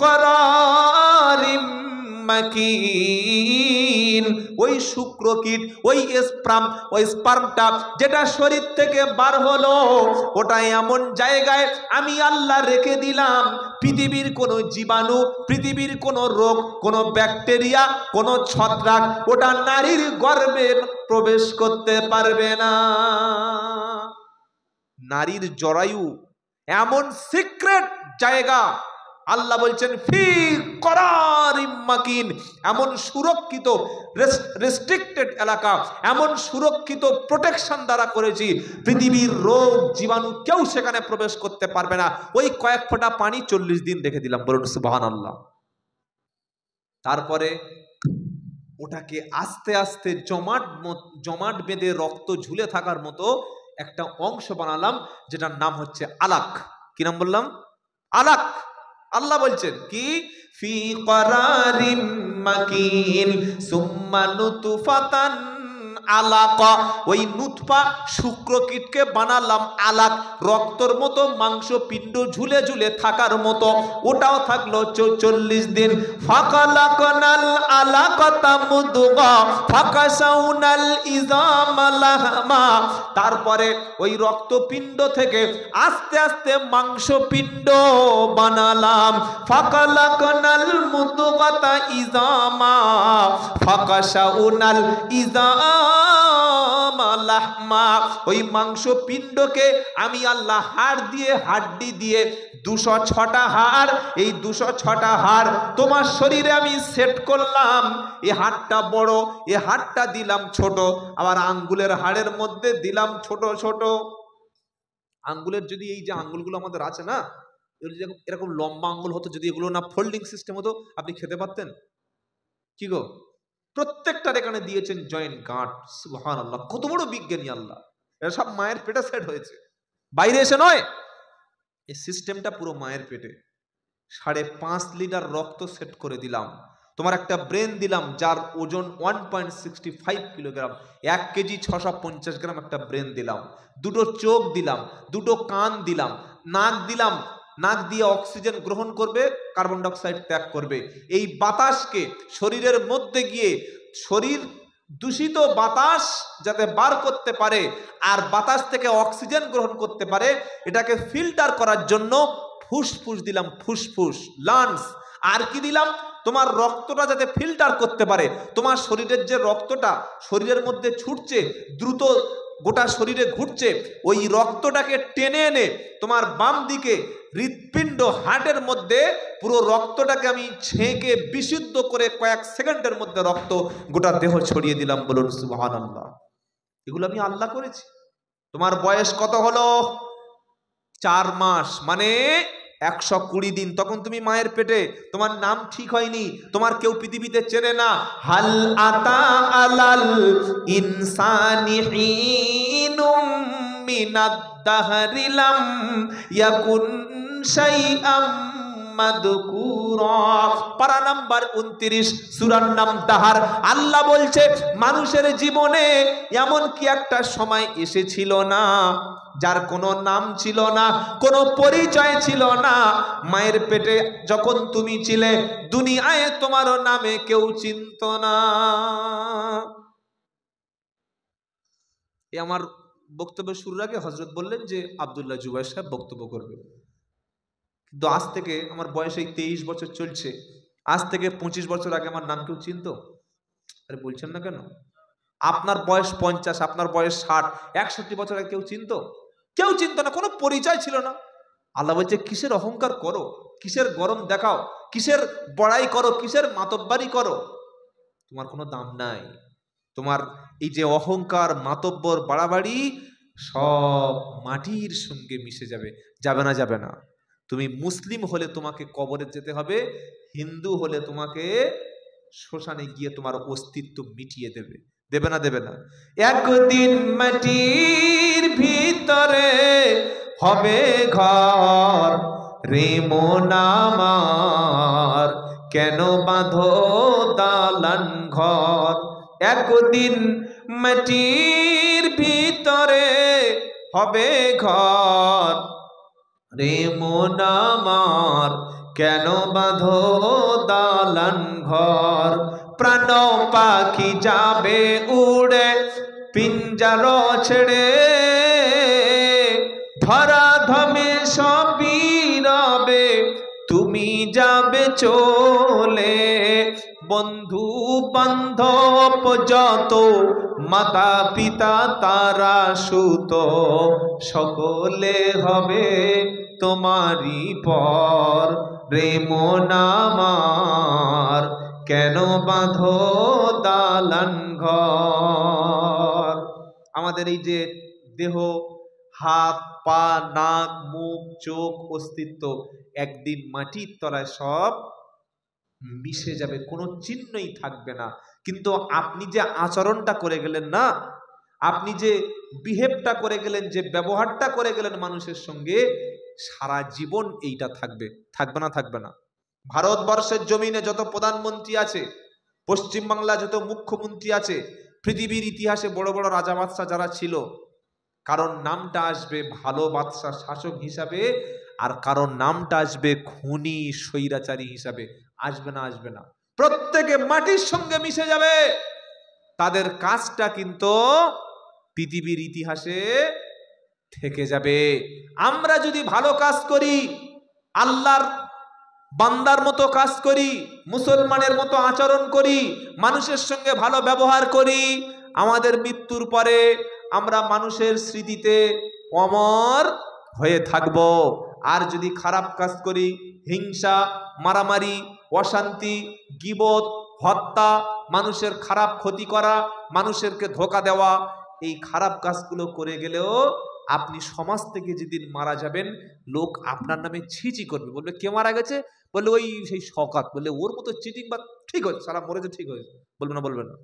করারিম মাকিন। ওই শুক্রকীট, ওই স্পার্মটা যেটা শরীর থেকে বার হলো, ওটা এমন জায়গায় আমি আল্লাহ রেখে দিলাম, পৃথিবীর কোনো জীবাণু, পৃথিবীর কোনো রোগ, কোনো ব্যাকটেরিয়া, কোনো ছত্রাক ওটা নারীর গর্ভে প্রবেশ করতে পারবে না। নারীর জরায়ু এমন সিক্রেট জায়গা, আল্লাহ বলছেন ফি করারিম মাকিন, এমন সুরক্ষিত রেস্ট্রিক্টেড এলাকা, এমন সুরক্ষিত প্রোটেকশন দ্বারা করেছি, পৃথিবীর রোগ জীবাণু কেউ সেখানে প্রবেশ করতে পারবে না। ওই কয়েক ফোঁটা পানি 40 দিন রেখে দিলাম, বলুন সুবহানাল্লাহ। তারপরে ওটাকে আস্তে আস্তে জমাট বেঁধে রক্ত ঝুলে থাকার মতো একটা অংশ বানালাম, যেটার নাম হচ্ছে আলাক। কি নাম বললাম? আলাক। আল্লাহ বলছেন কি ফি করারিম মাকিন সুম্মা নুতফাতান আলাকা, ওই নুতফা শুক্রকীটকে বানালাম আলাক, রক্তর মতো মাংস পিণ্ড ঝুলে ঝুলে থাকার মতো, ওটাও থাকলো 40 দিন। ফাকালাকনাল আলাকাতা মুদগা ফাকাসাউনাল ইযামা লাহমা, তারপরে ওই রক্তপিণ্ড থেকে আস্তে আস্তে মাংস পিণ্ড বানালাম। ফাকালাকনাল মুদগাতা ইযামা ফাকাসাউনাল ইযামা লাহমা, ওই মাংস পিণ্ডকে আমি আল্লাহ হাড় দিয়ে, হাড্ডি দিয়ে 206টা হাড়, এই 206টা হাড় তোমার শরীরে আমি সেট করলাম। এই হাড়টা বড়, এই হাড়টা দিলাম ছোট, আবার আঙ্গুলের হাড়ের মধ্যে দিলাম ছোট ছোট। আঙ্গুলের যদি এই যে আঙ্গুলগুলো আমাদের আছে না, এরকম লম্বা আঙ্গুল হতো, যদি এগুলো না ফোল্ডিং সিস্টেম হতো, আপনি খেতে পারতেন। কি গো, প্রত্যেকটার এখানে দিয়েছেন জয়েন্ট গাঁট। সুবহানাল্লাহ, কত বড় বিজ্ঞানী আল্লাহ। এরা সব মায়ের পেটে সেট হয়েছে, বাইরে এসে নয়। এই সিস্টেমটা পুরো মায়ের পেটে। 5.5 লিটার রক্ত সেট করে দিলাম। তোমার একটা ব্রেন দিলাম যার ওজন 1.65 কিলোগ্রাম, 1 কেজি 650 গ্রাম একটা ব্রেন দিলাম। 2টো চোখ দিলাম, 2টো কান দিলাম, নাক দিলাম, নাক দিয়ে অক্সিজেন গ্রহণ করবে, কার্বন ডাই অক্সাইড ত্যাগ করবে। এই বাতাসকে শরীরের মধ্যে গিয়ে শরীর দূষিত বাতাস যাতে বার করতে পারে আর বাতাস থেকে অক্সিজেন গ্রহণ করতে পারে, এটাকে ফিল্টার করার জন্য ফুসফুস দিলাম, ফুসফুস, লাংস। আর কি দিলাম? তোমার রক্তটা যাতে ফিল্টার করতে পারে। তোমার শরীরের যে রক্তটা শরীরের মধ্যে ছুটছে, দ্রুত গোটা শরীরে ঘুরছে, ওই রক্তটাকে টেনে এনে তোমার বাম দিকে হৃৎপিণ্ড, হার্টের মধ্যে পুরো রক্তটাকে আমি ছেঁকে বিশুদ্ধ করে কয়েক সেকেন্ডের মধ্যে রক্ত গোটা দেহ ছড়িয়ে দিলাম, বলুন সুবহানাল্লাহ। এগুলো আমি আল্লাহ করেছি। তোমার বয়স কত হলো? 4 মাস, মানে 120 দিন। তখন তুমি মায়ের পেটে, তোমার নাম ঠিক হয়নি, তোমার কেউ পৃথিবীতে চেনে না। হাল আতা আলাল ইনসানি হিনুম মিনাদ দাহরি লাম ইয়াকুন শাইআম মাদকুরা। পারা নাম্বার 29, সূরার নাম দাহার। আল্লাহ বলছে মানুষের জীবনে এমন কি একটা সময় এসেছিল না যার কোনো নাম ছিল না, কোনো পরিচয় ছিল না। মায়ের পেটে যখন তুমি ছিলে, দুনিয়ায় তোমার নামে কেউ চিনত না। আমার বক্তব্য শুরুর আগে হযরত বললেন যে আব্দুল্লাহ জুবাইর সাহেব বক্তব্য করবে, কিন্তু আজ থেকে আমার বয়স এই 23 বছর চলছে, আজ থেকে 25 বছর আগে আমার নাম কেউ চিনতো? আরে বলছেন না কেন? আপনার বয়স 50, আপনার বয়স 60, 61 বছর আগে কেউ চিনতো? কেউ চিনতো না, কোনো পরিচয় ছিল না। আল্লাহ বলছে কিসের অহংকার করো, কিসের গরম দেখাও, কিসের বড়াই করো, কিসের মাতব্বারি করো, তোমার কোনো দাম নাই। তোমার এই যে অহংকার, মাতব্বর, বাড়াবাড়ি সব মাটির সঙ্গে মিশে যাবে। যাবে না? যাবে না। তুমি মুসলিম হলে তোমাকে কবরে যেতে হবে, হিন্দু হলে তোমাকে শ্মশানে গিয়ে তোমার অস্তিত্ব মিটিয়ে দেবে। দেবে না? দেবে না। একদিন মাটির ভিতরে হবে ঘর, রে মন আমার কেন বাঁধো দালান ঘর। একদিন মাটির ভিতরে হবে ঘর, রে মন আমার কেন বাঁধো দালান ঘর। প্রাণ পাখি যাবে উড়ে পিঞ্জার ছেড়ে, ধরা ধমে সবই রবে তুমি যাবে চলে। বন্ধু বান্ধব যত, মাতা পিতা তারা সুত, সকলে হবে তোমারই পর। রে মন আমার কেন বাঁধো দালান ঘর। আমাদের এই যে দেহ, হাত পা, নাক, মুখ, চোখ, অস্তিত্ব একদিন মাটির তলায় সব মিশে যাবে, কোনো চিহ্নই থাকবে না। কিন্তু আপনি যে আচরণটা করে গেলেন না, আপনি যে বিহেভটা করে গেলেন, যে ব্যবহারটা করে গেলেন মানুষের সঙ্গে, সারা জীবন এইটা থাকবে। থাকবে না? থাকবে না। ভারতবর্ষের জমিনে যত প্রধানমন্ত্রী আছে, পশ্চিমবাংলা যত মুখ্যমন্ত্রী আছে, পৃথিবীর ইতিহাসে বড় বড় রাজা বাদশাহ যারা ছিল, কারণ নামটা আসবে ভালো বাদশাহ শাসক হিসাবে, আর কারণ নামটা আসবে খুনি স্বৈরাচারী হিসাবে। আসবে না? আসবে না। প্রত্যেকে মাটির সঙ্গে মিশে যাবে। তাদের কাজটা কিন্তু পৃথিবীর ইতিহাসে থেকে যাবে। আমরা যদি ভালো কাজ করি, আল্লাহর বান্দার মতো কাজ করি, মুসলমানের মতো আচরণ করি, মানুষের সঙ্গে ভালো ব্যবহার করি, আমাদের মৃত্যুর পরে আমরা মানুষের স্মৃতিতে অমর হয়ে থাকব। আর যদি খারাপ কাজ করি, হিংসা, মারামারি, অশান্তি, গীবত, হত্যা, মানুষের খারাপ ক্ষতি করা, মানুষেরকে ধোঁকা দেওয়া, এই খারাপ কাজগুলো করে গেলেও আপনি সমাজ থেকে যেদিন মারা যাবেন, লোক আপনার নামে ছিচি করবে, বলবে কে মারা গেছে, বললে ওই সেই শওকত, বললে ওর মতো চিটিং বা ঠিক হয়েছে, সারা মরেছে, ঠিক হয়েছে, বলবে না? বলবে না?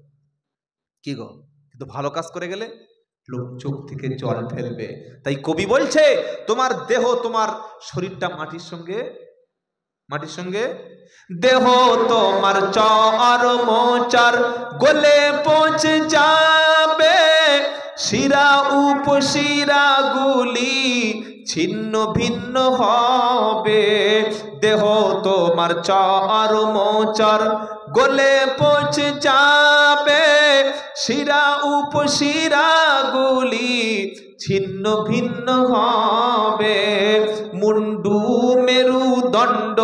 কি গো? কিন্তু ভালো কাজ করে গেলে লোক চোখ থেকে জল ফেলবে। তাই কবি বলছে তোমার দেহ, তোমার শরীরটা মাটির সঙ্গে, মাটির সঙ্গে দেহ তোমার চর মোচর গলে পৌঁছে যাবে, শিরা উপশিরা গুলি ছিন্ন ভিন্ন হবে। দেহ তোমার চর মোচর গলে পৌঁছে যাবে, শিরা উপশিরা গুলি ছিন্ন ভিন্ন হবে। মুন্ডু মেরুদণ্ড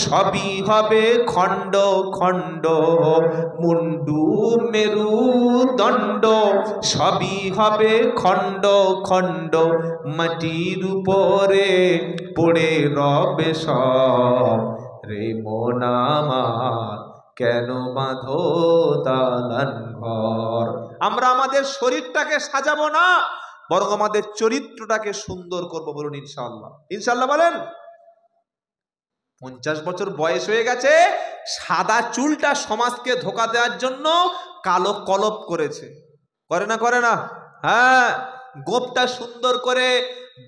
সবই হবে খণ্ড খণ্ড, মুন্ডু মেরুদণ্ড সবই হবে খণ্ড খণ্ড। মাটির উপরে পড়ে রবে সব, রে মন আমার কেন বাঁধো দালান ঘর। আমরা আমাদের শরীরটাকে সাজাবো না, বরং আমাদের চরিত্রটাকে সুন্দর করব। বলুন ইনশাআল্লাহ। ইনশাআল্লাহ বলেন। 50 বছর বয়স হয়ে গেছে, সাদা চুলটা সমাজকে ধোকা দেওয়ার জন্য কালো কলপ করেছে, করে না? করে না? হ্যাঁ, গোপটা সুন্দর করে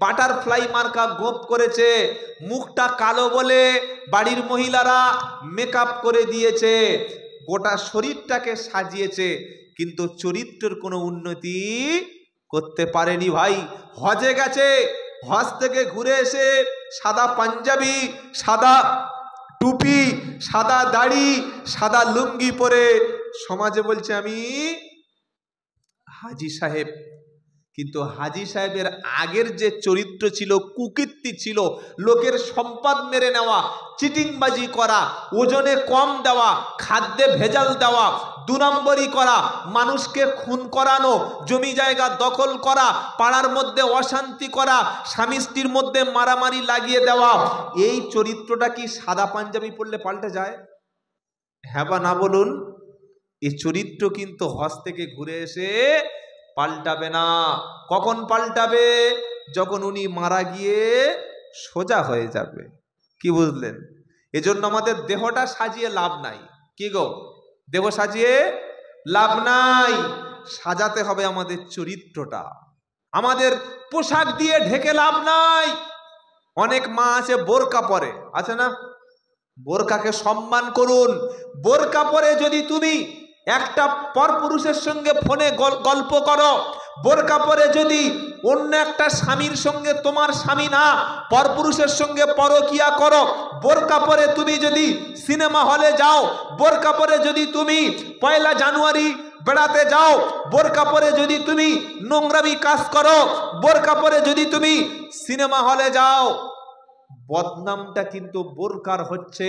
বাটারফ্লাই মার্কা গোপ করেছে, মুখটা কালো বলে বাড়ির মহিলারা মেকআপ করে দিয়েছে, গোটা শরীরটাকে সাজিয়েছে, কিন্তু চরিত্রের কোনো উন্নতি করতে পারেনি ভাই। হজে গেছে, হজ থেকে ঘুরে এসে সাদা পাঞ্জাবি, সাদা টুপি, সাদা দাড়ি, সাদা লুঙ্গি পরে সমাজে বলছে আমি হাজি সাহেব, কিন্তু হাজী সাহেবের আগের যে চরিত্র ছিল, কুকীর্তি ছিল, লোকের সম্পদ মেরে নেওয়া, চিটিংবাজি করা, ওজনে কম দেওয়া, খাদ্যে ভেজাল দেওয়া, 2 নম্বরি করা, মানুষকে খুন করানো, জমি জায়গা দখল করা, পাড়ার মধ্যে অশান্তি করা, স্বামী স্ত্রীর মধ্যে মারামারি লাগিয়ে দেওয়া, এই চরিত্রটা কি সাদা পাঞ্জাবি পরলে পাল্টে যায়? হ্যাঁ বা না বলুন? এই চরিত্র কিন্তু হজ থেকে ঘুরে এসে পাল্টাবে না। কখন পাল্টাবে? যখন উনি মারা গিয়ে সোজা হয়ে যাবে। কি বুঝলেন? এজন্য আমাদের দেহটা সাজিয়ে লাভ নাই। কি গো, দেহ সাজিয়ে লাভ নাই, সাজাতে হবে আমাদের চরিত্রটা। আমাদের পোশাক দিয়ে ঢেকে লাভ নাই। অনেক মা আছে বোরকা পরে, আছে না? বোরকাকে সম্মান করুন। বোরকা পরে যদি তুমি একটা পরপুরুষের সঙ্গে ফোনে গল্প করো, বোরকা পরে যদি অন্য একটা স্বামীর সঙ্গে, তোমার স্বামী না, পরপুরুষের সঙ্গে পরকিয়া করো, বোরকা পরে তুমি যদি সিনেমা হলে যাও, বোরকা পরে যদি তুমি 1 জানুয়ারি বেড়াতে যাও, বোরকা পরে যদি তুমি নোংরামি কাজ করো, বোরকা পরে যদি তুমি সিনেমা হলে যাও, বদনামটা কিন্তু বোরকার হচ্ছে,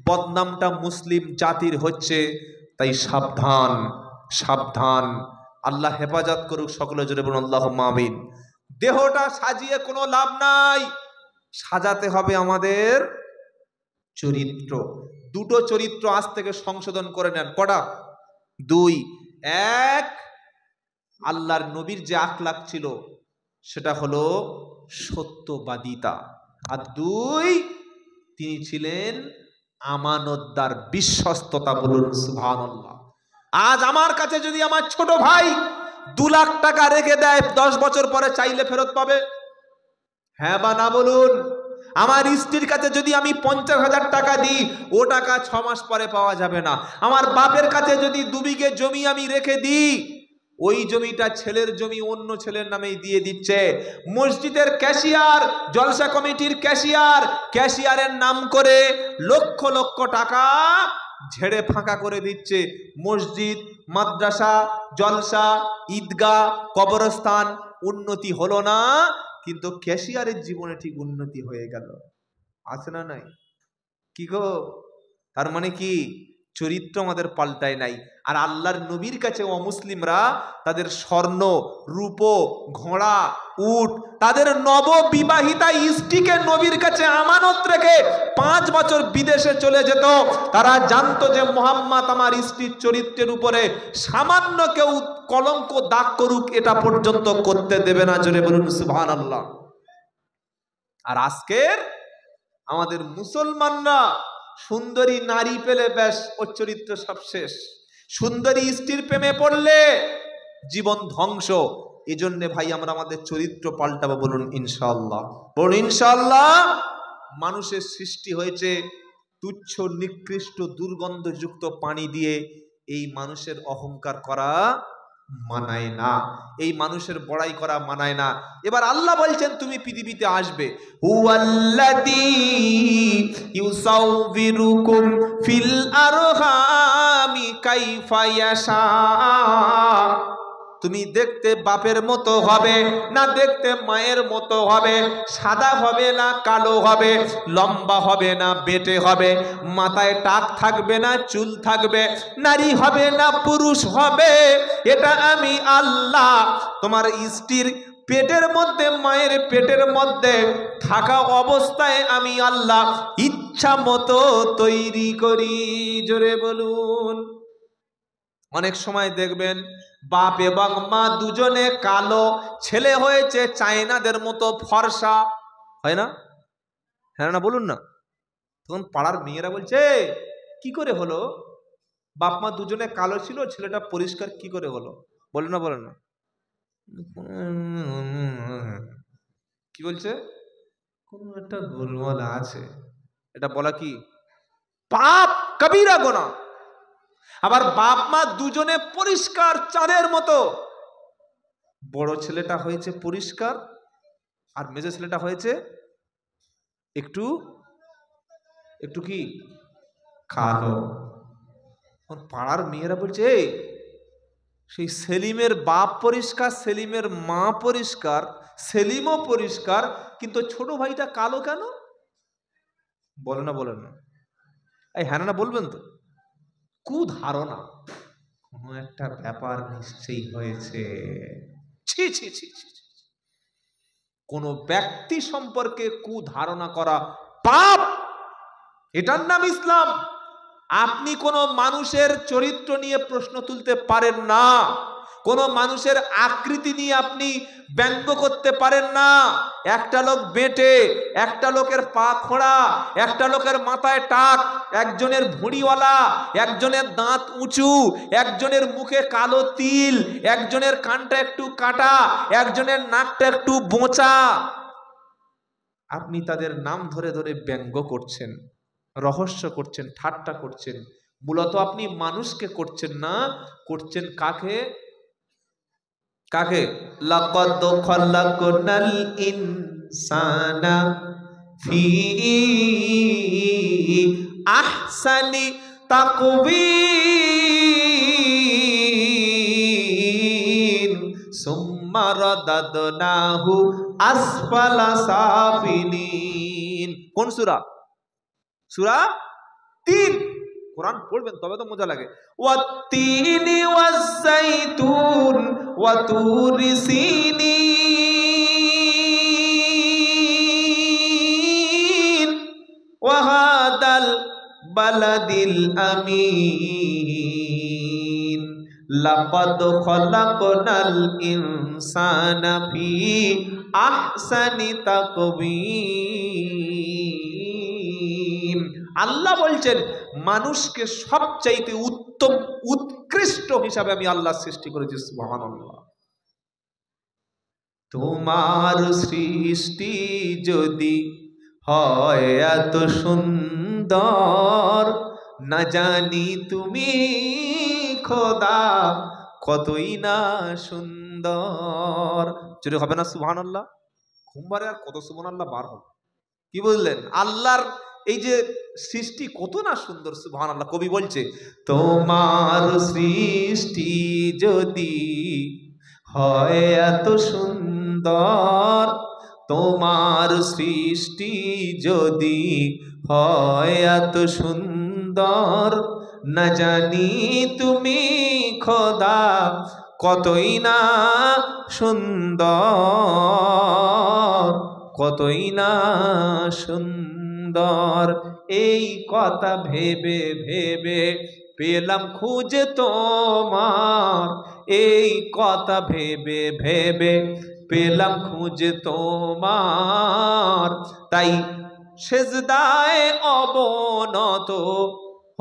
বদনামটা মুসলিম জাতির হচ্ছে। তাই সাবধান, সাবধান। আল্লাহ হেফাজত করুক সকলে, জোরে বলুন আল্লাহুম্মা আমিন। দেহটা সাজিয়ে কোনো লাভ নাই, সাজাতে হবে আমাদের চরিত্র। 2টো চরিত্র আজ থেকে সংশোধন করে নেন। কটা? 2। 1, আল্লাহর নবীর যে আখলাক ছিল সেটা হলো সত্যবাদিতা। আর 2, তিনি ছিলেন আমানতদার, বিশ্বস্ততা। বলুন সুবহানাল্লাহ। আজ আমার কাছে যদি আমার ছোট ভাই 2 লাখ টাকা রেখে দেয়, 10 বছর পরে চাইলে ফেরত পাবে? হ্যাঁ বা না বলুন? আমার স্ত্রীর কাছে যদি আমি 50,000 টাকা দিই, ও টাকা 6 মাস পরে পাওয়া যাবে না। আমার বাপের কাছে যদি 2 বিঘে জমি আমি রেখে দিই, ওই জমিটা ছেলের জমি অন্য ছেলের নামেই দিয়ে দিচ্ছে। মসজিদের ক্যাশিয়ার, জলসা কমিটির ক্যাশিয়ার, ক্যাশিয়ারের নাম করে লক্ষ লক্ষ টাকা ঝেড়ে ফাঁকা করে দিচ্ছে। মসজিদ, মাদ্রাসা, জলসা, ঈদগাহ, কবরস্থান উন্নতি হলো না, কিন্তু ক্যাশিয়ারের জীবনে ঠিক উন্নতি হয়ে গেল। আছে না নাই? কি গো, তার মানে কি? চরিত্র আমাদের পাল্টায় নাই। আর আল্লাহর নবীর কাছে অমুসলিমরা তাদের স্বর্ণ, রূপ, ঘোড়া, উট, তাদের নববিবাহিতা স্ত্রীকে নবীর কাছে আমানত রেখে 5 বছর বিদেশে চলে যেত। তারা জানতো যে মুহাম্মদ আমার স্ত্রীর চরিত্রের উপরে সামান্য কেউ কলঙ্ক দাগ করুক, এটা পর্যন্ত করতে দেবে না। জোরে বলুন সুবহানাল্লাহ। আর আজকের আমাদের মুসলমানরা সুন্দরী নারী পেলে ব্যাস, ওর চরিত্র সব শেষ। সুন্দরী স্ত্রীর প্রেমে পড়লে জীবন ধ্বংস। এজন্য ভাই আমরা আমাদের চরিত্র পাল্টাবো। বলুন ইনশাআল্লাহ, বলুন ইনশাআল্লাহ। মানুষের সৃষ্টি হয়েছে তুচ্ছ, নিকৃষ্ট, দুর্গন্ধযুক্ত পানি দিয়ে। এই মানুষের অহংকার করা মানায় না, এই মানুষের বড়াই করা মানায় না। এবার আল্লাহ বলছেন তুমি পৃথিবীতে আসবে, হুয়াল্লাযী ইউসাউবিরুকুম ফিল আরহামি কাইফা ইয়াশা। তুমি দেখতে বাপের মতো হবে না দেখতে মায়ের মতো হবে, সাদা হবে না কালো হবে, লম্বা হবে না বেটে হবে, মাথায় টাক থাকবে না চুল থাকবে, নারী হবে না পুরুষ হবে, এটা আমি আল্লাহ তোমার স্ত্রীর পেটের মধ্যে, মায়ের পেটের মধ্যে থাকা অবস্থায় আমি আল্লাহ ইচ্ছা মতো তৈরি করি। জোরে বলুন। অনেক সময় দেখবেন বাপ এবং মা দুজনে কালো, ছেলে হয়েছে চায়নাদের মতো ফর্সা, হয় না? হ্যাঁ না বলুন না? তখন পাড়ার মেয়েরা বলছে কি করে হলো? বাপ মা দুজনে কালো ছিল, ছেলেটা পরিষ্কার কি করে হলো? বলে না, বলে না? কি বলছে? কোন একটা গোলমাল আছে। এটা বলা কি পাপ, কবিরা গুনাহ। আবার বাপ মা দুজনে পরিষ্কার চাঁদের মতো, বড় ছেলেটা হয়েছে পরিষ্কার আর মেজো ছেলেটা হয়েছে একটু একটু কি কালো। পাড়ার মেয়েরা বলছে সেই সেলিমের বাপ পরিষ্কার, সেলিমের মা পরিষ্কার, সেলিমও পরিষ্কার, কিন্তু ছোট ভাইটা কালো কেন? বলে না, বলেন না, এই হ্যাঁ না বলবেন তো। কুধারণা, কোনো একটা ব্যাপার নিশ্চয়ই হয়েছে। ছি ছি ছি ছি, কোন ব্যক্তি সম্পর্কে কুধারণা করা পাপ, এটার নাম ইসলাম। আপনি কোন মানুষের চরিত্র নিয়ে প্রশ্ন তুলতে পারেন না, কোন মানুষের আকৃতি নিয়ে আপনি ব্যঙ্গ করতে পারেন না। একটা লোক বেঁটে, একটা লোকের পা খোঁড়া, একটা লোকের মাথায় টাক, একজনের ভুঁড়িওয়ালা, একজনের দাঁত উঁচু, একজনের মুখে কালো তিল, একজনের কানটা একটু কাটা, একজনের নাকটা একটু বোঁচা, আপনি তাদের নাম ধরে ধরে ব্যঙ্গ করছেন, রহস্য করছেন, ঠাট্টা করছেন। মূলত আপনি মানুষকে করছেন না, করছেন কাকে? কাকে? লাকাদ খালাকনাল ইনসানা ফি আহসানি তাকবীর সুম্মা রাদাদনাহু আসফালা সাফিলিন। কোন সূরা? সূরা ৩। কোরআন পড়বেন তবে তো মজা লাগে। ওয়াত্তিনি ওয়াজ্জাইতুন ওয়া তুরি সিনিন ওয়া হাদাল বালাদিল আমিন লাকাদ খালাকনাল ইনসানা ফি আহসানি তাকবীর। আল্লাহ বলছেন মানুষকে সবচাইতে উত্তম উৎকৃষ্ট হিসাবে আমি আল্লাহ সৃষ্টি করেছি। সুবহানাল্লাহ। তোমার সৃষ্টি যদি হয় এত সুন্দর, না জানি তুমি খোদা কতই না সুন্দর। যদি হবে না সুবহানাল্লাহ? ঘুমবারে আর কত সুবহানাল্লাহ বার হবে। কি বললেন? আল্লাহর এই যে সৃষ্টি কত না সুন্দর। সুবহানাল্লাহ। কবি বলছে তোমার সৃষ্টি যদি হয় এত সুন্দর, তোমার সৃষ্টি যদি হয় এত সুন্দর, না জানি তুমি খোদা কতই না সুন্দর, কতই না সুন্দর। এই কথা ভেবে ভেবে পেলাম খুঁজে তোমার, এই কথা ভেবে ভেবে পেলাম খুঁজে তোমার, তাই সেজদায় অবনত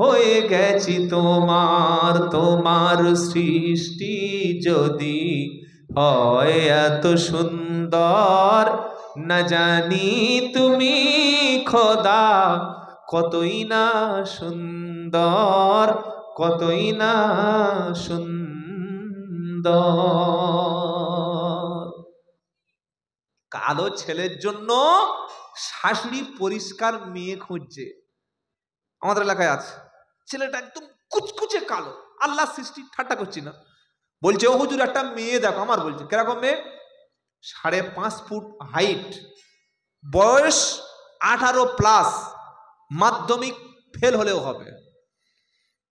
হয়ে গেছি তোমার। তোমার সৃষ্টি যদি হয় এত সুন্দর, না জানি তুমি খোদা কতই না সুন্দর, কতই না সুন্দর। কালো ছেলের জন্য শাশুড়ি পরিষ্কার মেয়ে খুঁজছে। আমাদের এলাকায় আছে, ছেলেটা একদম কুচকুচে কালো, আল্লাহ সৃষ্টি, ঠাট্টা করছি না। বলছে ও হুজুর একটা মেয়ে দেখো। আমার বলছে কিরকম মেয়ে? 5.5 ফুট হাইট, বয়স 18+, মাধ্যমিক ফেল হলেও হবে,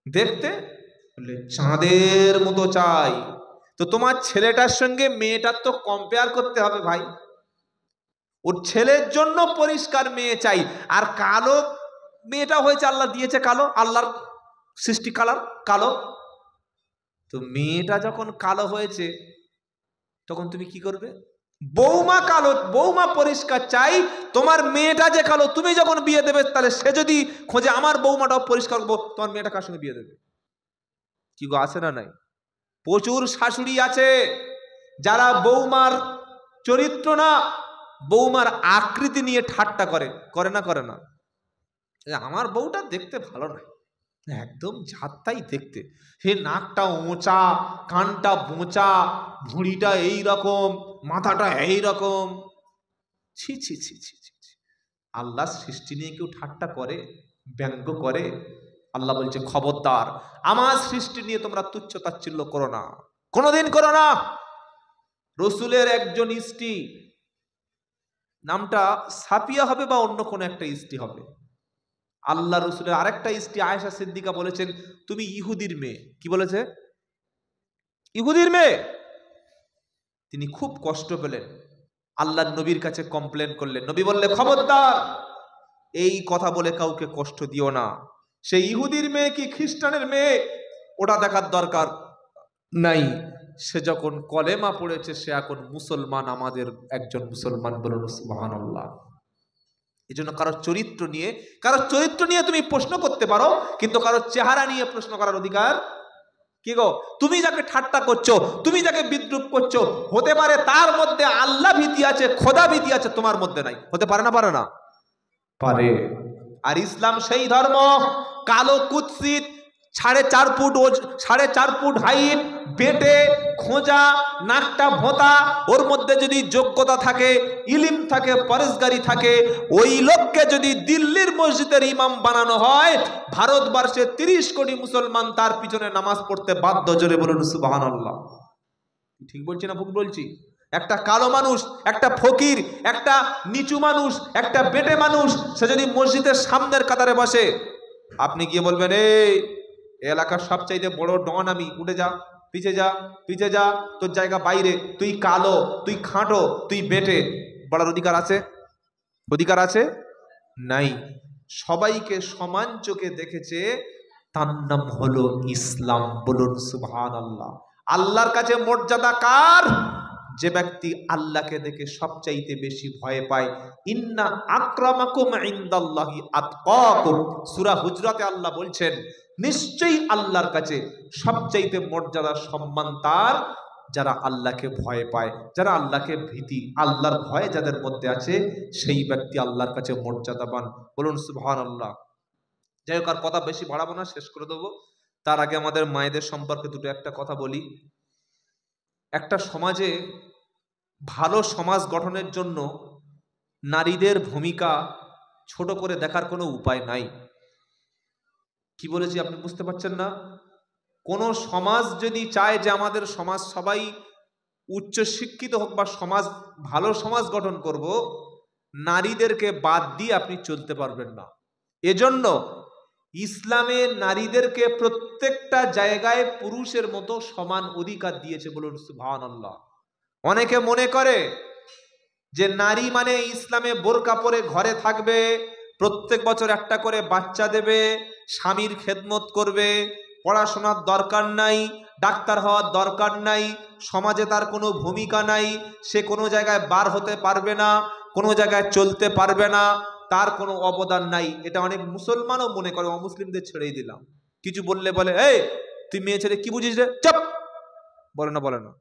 দেখতে বললে চাঁদের মতো চাই। তো তোমার ছেলেটার সঙ্গে মেয়েটার তো কম্পেয়ার করতে হবে ভাই। ওর ছেলের জন্য পরিষ্কার মেয়ে চাই, আর কালো মেয়েটা হয়েছে আল্লাহ দিয়েছে কালো, আল্লাহর সৃষ্টি কালার কালো। তো মেয়েটা যখন কালো হয়েছে তখন তুমি কি করবে? বৌমা কালো, বৌমা পরিষ্কার চাই, তোমার মেয়েটা যে কালো, তুমি যখন বিয়ে দেবে তাহলে সে যদি খোঁজে আমার বৌমাটাও পরিষ্কার করবো, তোমার মেয়েটা কার সঙ্গে বিয়ে দেবে? কি গো, আছে না নাই? প্রচুর শাশুড়ি আছে যারা বৌমার চরিত্র না, বৌমার আকৃতি নিয়ে ঠাট্টা করে। করে না? করে না? আমার বউটা দেখতে ভালো নয়, একদম ঝাঁত্তাই দেখতে, সে নাকটা ওঁচা, কানটা বোঁচা, ভুঁড়িটা এই রকম, মাথাটা এই রকম। ছি ছি ছি ছি ছি। আল্লাহ সৃষ্টি নিয়ে কেউ ঠাট্টা করে, ব্যঙ্গ করে? আল্লাহ বলছে খবরদার, আমার সৃষ্টি নিয়ে তোমরা তুচ্ছ তাচ্ছিল্য করো না। কোনোদিন করো না। রসুলের একজন স্ত্রী, নামটা সাফিয়া হবে বা অন্য কোনো একটা স্ত্রী হবে, আল্লাহ রসুলের আরেকটা স্ত্রী আয়েশা সিদ্দিকা বলেছেন, তুমি ইহুদির মেয়ে। কি বলেছে? ইহুদির মেয়ে। তিনি খুব কষ্ট পেলেন, আল্লাহ নবীর কাছে কমপ্লেন করলেন। নবী বললে, খবরদার, এই কথা বলে কাউকে কষ্ট দিও না। সে ইহুদির মেয়ে কি খ্রিস্টানের মেয়ে ওটা দেখার দরকার নাই, সে যখন কলেমা পড়েছে সে এখন মুসলমান, আমাদের একজন মুসলমান। বলুন সুবহানাল্লাহ। এই জন্য কারোর চরিত্র নিয়ে তুমি প্রশ্ন করতে পারো, কিন্তু কারোর চেহারা নিয়ে প্রশ্ন করার অধিকার কি গো? তুমি যাকে ঠাট্টা করছো, তুমি যাকে বিদ্রুপ করছো, হতে পারে তার মধ্যে আল্লাহ ভীতি আছে, খোদা ভীতি আছে, তোমার মধ্যে নাই। হতে পারে না? পারে না? পারে। আর ইসলাম সেই ধর্ম, কালো কুৎসিত, 4.5 ফুট হাইট, বেটে খোঁজা, নাকটা ভোঁতা, ওর মধ্যে যদি যোগ্যতা থাকে, ইলিম থাকে, পরেশগারি থাকে, ওই লোককে যদি দিল্লির মসজিদের ইমাম বানানো হয়, ভারতবর্ষে 30 কোটি মুসলমান তার পিছনে নামাজ পড়তে বাধ্য। জোরে বলুন সুবহানাল্লাহ। ঠিক বলছি না ভুল বলছি? একটা কালো মানুষ, একটা ফকির, একটা নিচু মানুষ, একটা বেটে মানুষ, সে যদি মসজিদের সামনের কাতারে বসে, আপনি গিয়ে বলবেন, এই এলাকার সবচাইতে বড় ডন আমি, উঠে যা, পিছে যা, পিছে যা, তোর জায়গা বাইরে, তুই কালো, তুই খাঁটো, তুই বেটে, বলার অধিকার আছে? অধিকার আছে? নাই। সবাইকে সমান চোখে দেখেছে, তার নাম হলো ইসলাম। বলুন সুবহানাল্লাহ। আল্লাহর কাছে মর্যাদা কার? যে ব্যক্তি আল্লাহকে দেখে সবচাইতে বেশি ভয় পায়। ইন্না আকরামাকুম ইনদাল্লাহি আতকাকুম। সূরা হুজরাতে আল্লাহ বলছেন, নিশ্চয়ই আল্লাহর কাছে সবচাইতে মর্যাদা সম্মান তার যারা আল্লাহকে ভয় পায়, যারা আল্লাহকে ভীতি, আল্লাহর ভয় যাদের মধ্যে আছে, সেই ব্যক্তি আল্লাহর কাছে মর্যাদাবান। বলুন সুবহানাল্লাহ। যাই হোক, আর কথা বেশি বাড়াবো না, শেষ করে দেবো। তার আগে আমাদের মায়েদের সম্পর্কে একটা কথা বলি। একটা সমাজে ভালো সমাজ গঠনের জন্য নারীদের ভূমিকা ছোট করে দেখার কোনো উপায় নাই। কি বলেছি আপনি বুঝতে পারছেন না? কোন সমাজ যদি চায় যে আমাদের সমাজ সবাই উচ্চ শিক্ষিত হোক বা সমাজ ভালো সমাজ গঠন করব, নারীদেরকে বাদ দিয়ে আপনি চলতে পারবেন না। এজন্য ইসলামে নারীদেরকে প্রত্যেকটা জায়গায় পুরুষের মতো সমান অধিকার দিয়েছে। বলুন সুবহানাল্লাহ। অনেকে মনে করে যে নারী মানে ইসলামে বোরকা পরে ঘরে থাকবে, প্রত্যেক বছর একটা করে বাচ্চা দেবে, স্বামীর খেদমত করবে, পড়াশোনার দরকার নাই, ডাক্তার হওয়ার দরকার নাই, সমাজে তার কোনো ভূমিকা নাই, সে কোনো জায়গায় বার হতে পারবে না, কোনো জায়গায় চলতে পারবে না, তার কোনো অবদান নাই। এটা অনেক মুসলমানও মনে করে, অমুসলিমদের ছেড়েই দিলাম। কিছু বললে বলে, এই তুই মেয়ে ছেলে কি বুঝিস রে, চুপ। বলে না,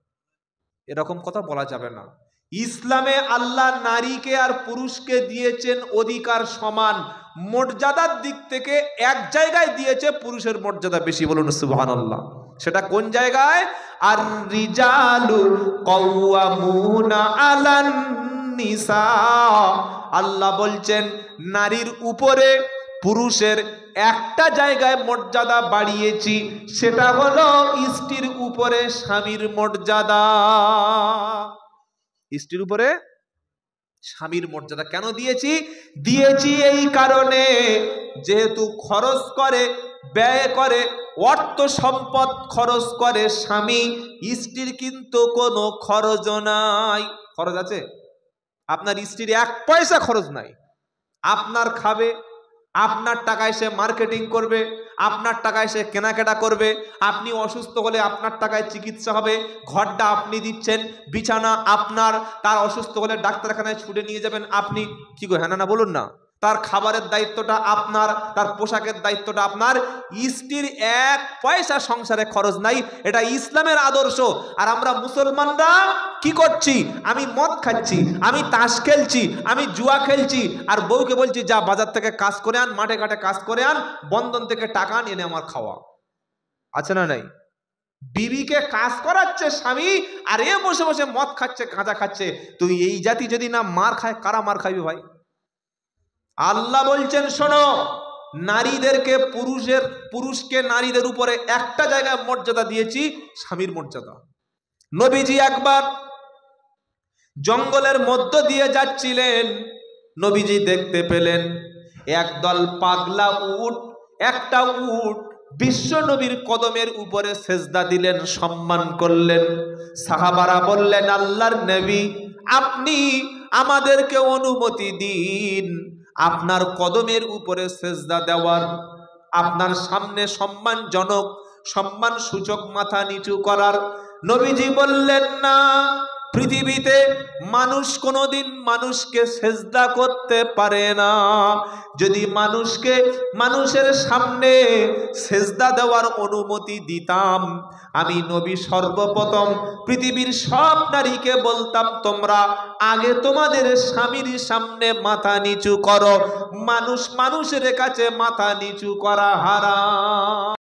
এরকম কথা বলা যাবে না। ইসলামে আল্লাহ নারীকে আর পুরুষকে দিয়েছেন অধিকার সমান। মর্যাদার দিক থেকে এক জায়গায় দিয়েছে পুরুষের মর্যাদা বেশি। বলুন সুবহানাল্লাহ। সেটা কোন জায়গায়? আর রিজালু কাওয়ামুনা আলান নিসা। আল্লাহ বলছেন নারীর উপরে পুরুষের একটা জায়গায় মর্যাদা বাড়িয়েছি, সেটা হলো স্ত্রীর উপরে স্বামীর মর্যাদা। স্ত্রীর উপরে স্বামীর মর্যাদা কেন দিয়েছি? দিয়েছি এই কারণে, যেহেতু খরচ করে, ব্যয় করে, অর্থ সম্পদ খরচ করে স্বামী, স্ত্রীর কিন্তু কোনো খরচ নাই। খরচ আছে? আপনার স্ত্রীর 1 পয়সা খরচ নাই। আপনার খাবে, আপনার টাকায় সে মার্কেটিং করবে, আপনার টাকায় সে কেনাকাটা করবে, আপনি অসুস্থ হলে আপনার টাকায় চিকিৎসা হবে, ঘরটা আপনি দিচ্ছেন, বিছানা আপনার, তার অসুস্থ হলে ডাক্তারখানায় ছুটে নিয়ে যাবেন আপনি। কি গো, হ্যাঁ না বলুন না? তার খাবারের দায়িত্বটা আপনার, তার পোশাকের দায়িত্বটা আপনার। স্ত্রীর 1 পয়সা সংসারে খরচ নাই। এটা ইসলামের আদর্শ। আর আমরা মুসলমানরা কি করছি? আমি মদ খাচ্ছি, আমি তাস খেলছি, আমি জুয়া খেলছি, আর বউকে বলছি যা বাজার থেকে কাজ করে আন, মাঠে ঘাটে কাজ করে আন, বন্ধন থেকে টাকা নিয়ে আমার খাওয়া। আছে না নাই? বিবিকে কাজ করাচ্ছে স্বামী, আর এ বসে বসে মদ খাচ্ছে, গাঁজা খাচ্ছে। তুই এই জাতি যদি না মার খায়, কারা মার খাইবে ভাই? আল্লাহ বলছেন শোনো, নারীদেরকে পুরুষকে নারীদের উপরে একটা জায়গায় মর্যাদা দিয়েছি, স্বামীর মর্যাদা। নবীজি একবার জঙ্গলের মধ্য দিয়ে যাচ্ছিলেন, নবীজি দেখতে পেলেন একদল পাগলা উট, একটা উট বিশ্ব নবীর কদমের উপরে সেজদা দিলেন, সম্মান করলেন। সাহাবারা বললেন, আল্লাহর নবী, আপনি আমাদেরকে অনুমতি দিন আপনার কদমের উপরে সেজদা দেওয়ার, আপনার সামনে সম্মানজনক সম্মান সূচক মাথা নিচু করার। নবীজি বললেন, না, পৃথিবীতে মানুষ কোনোদিন মানুষকে সেজদা করতে পারে না। যদি মানুষের সামনে সেজদা দেওয়ার অনুমতি দিতাম, আমি নবী সর্বপ্রথম পৃথিবীর সব নারীকে বলতাম, তোমরা আগে তোমাদের স্বামীর সামনে মাথা নিচু করো। মানুষের কাছে মাথা নিচু করা হারাম।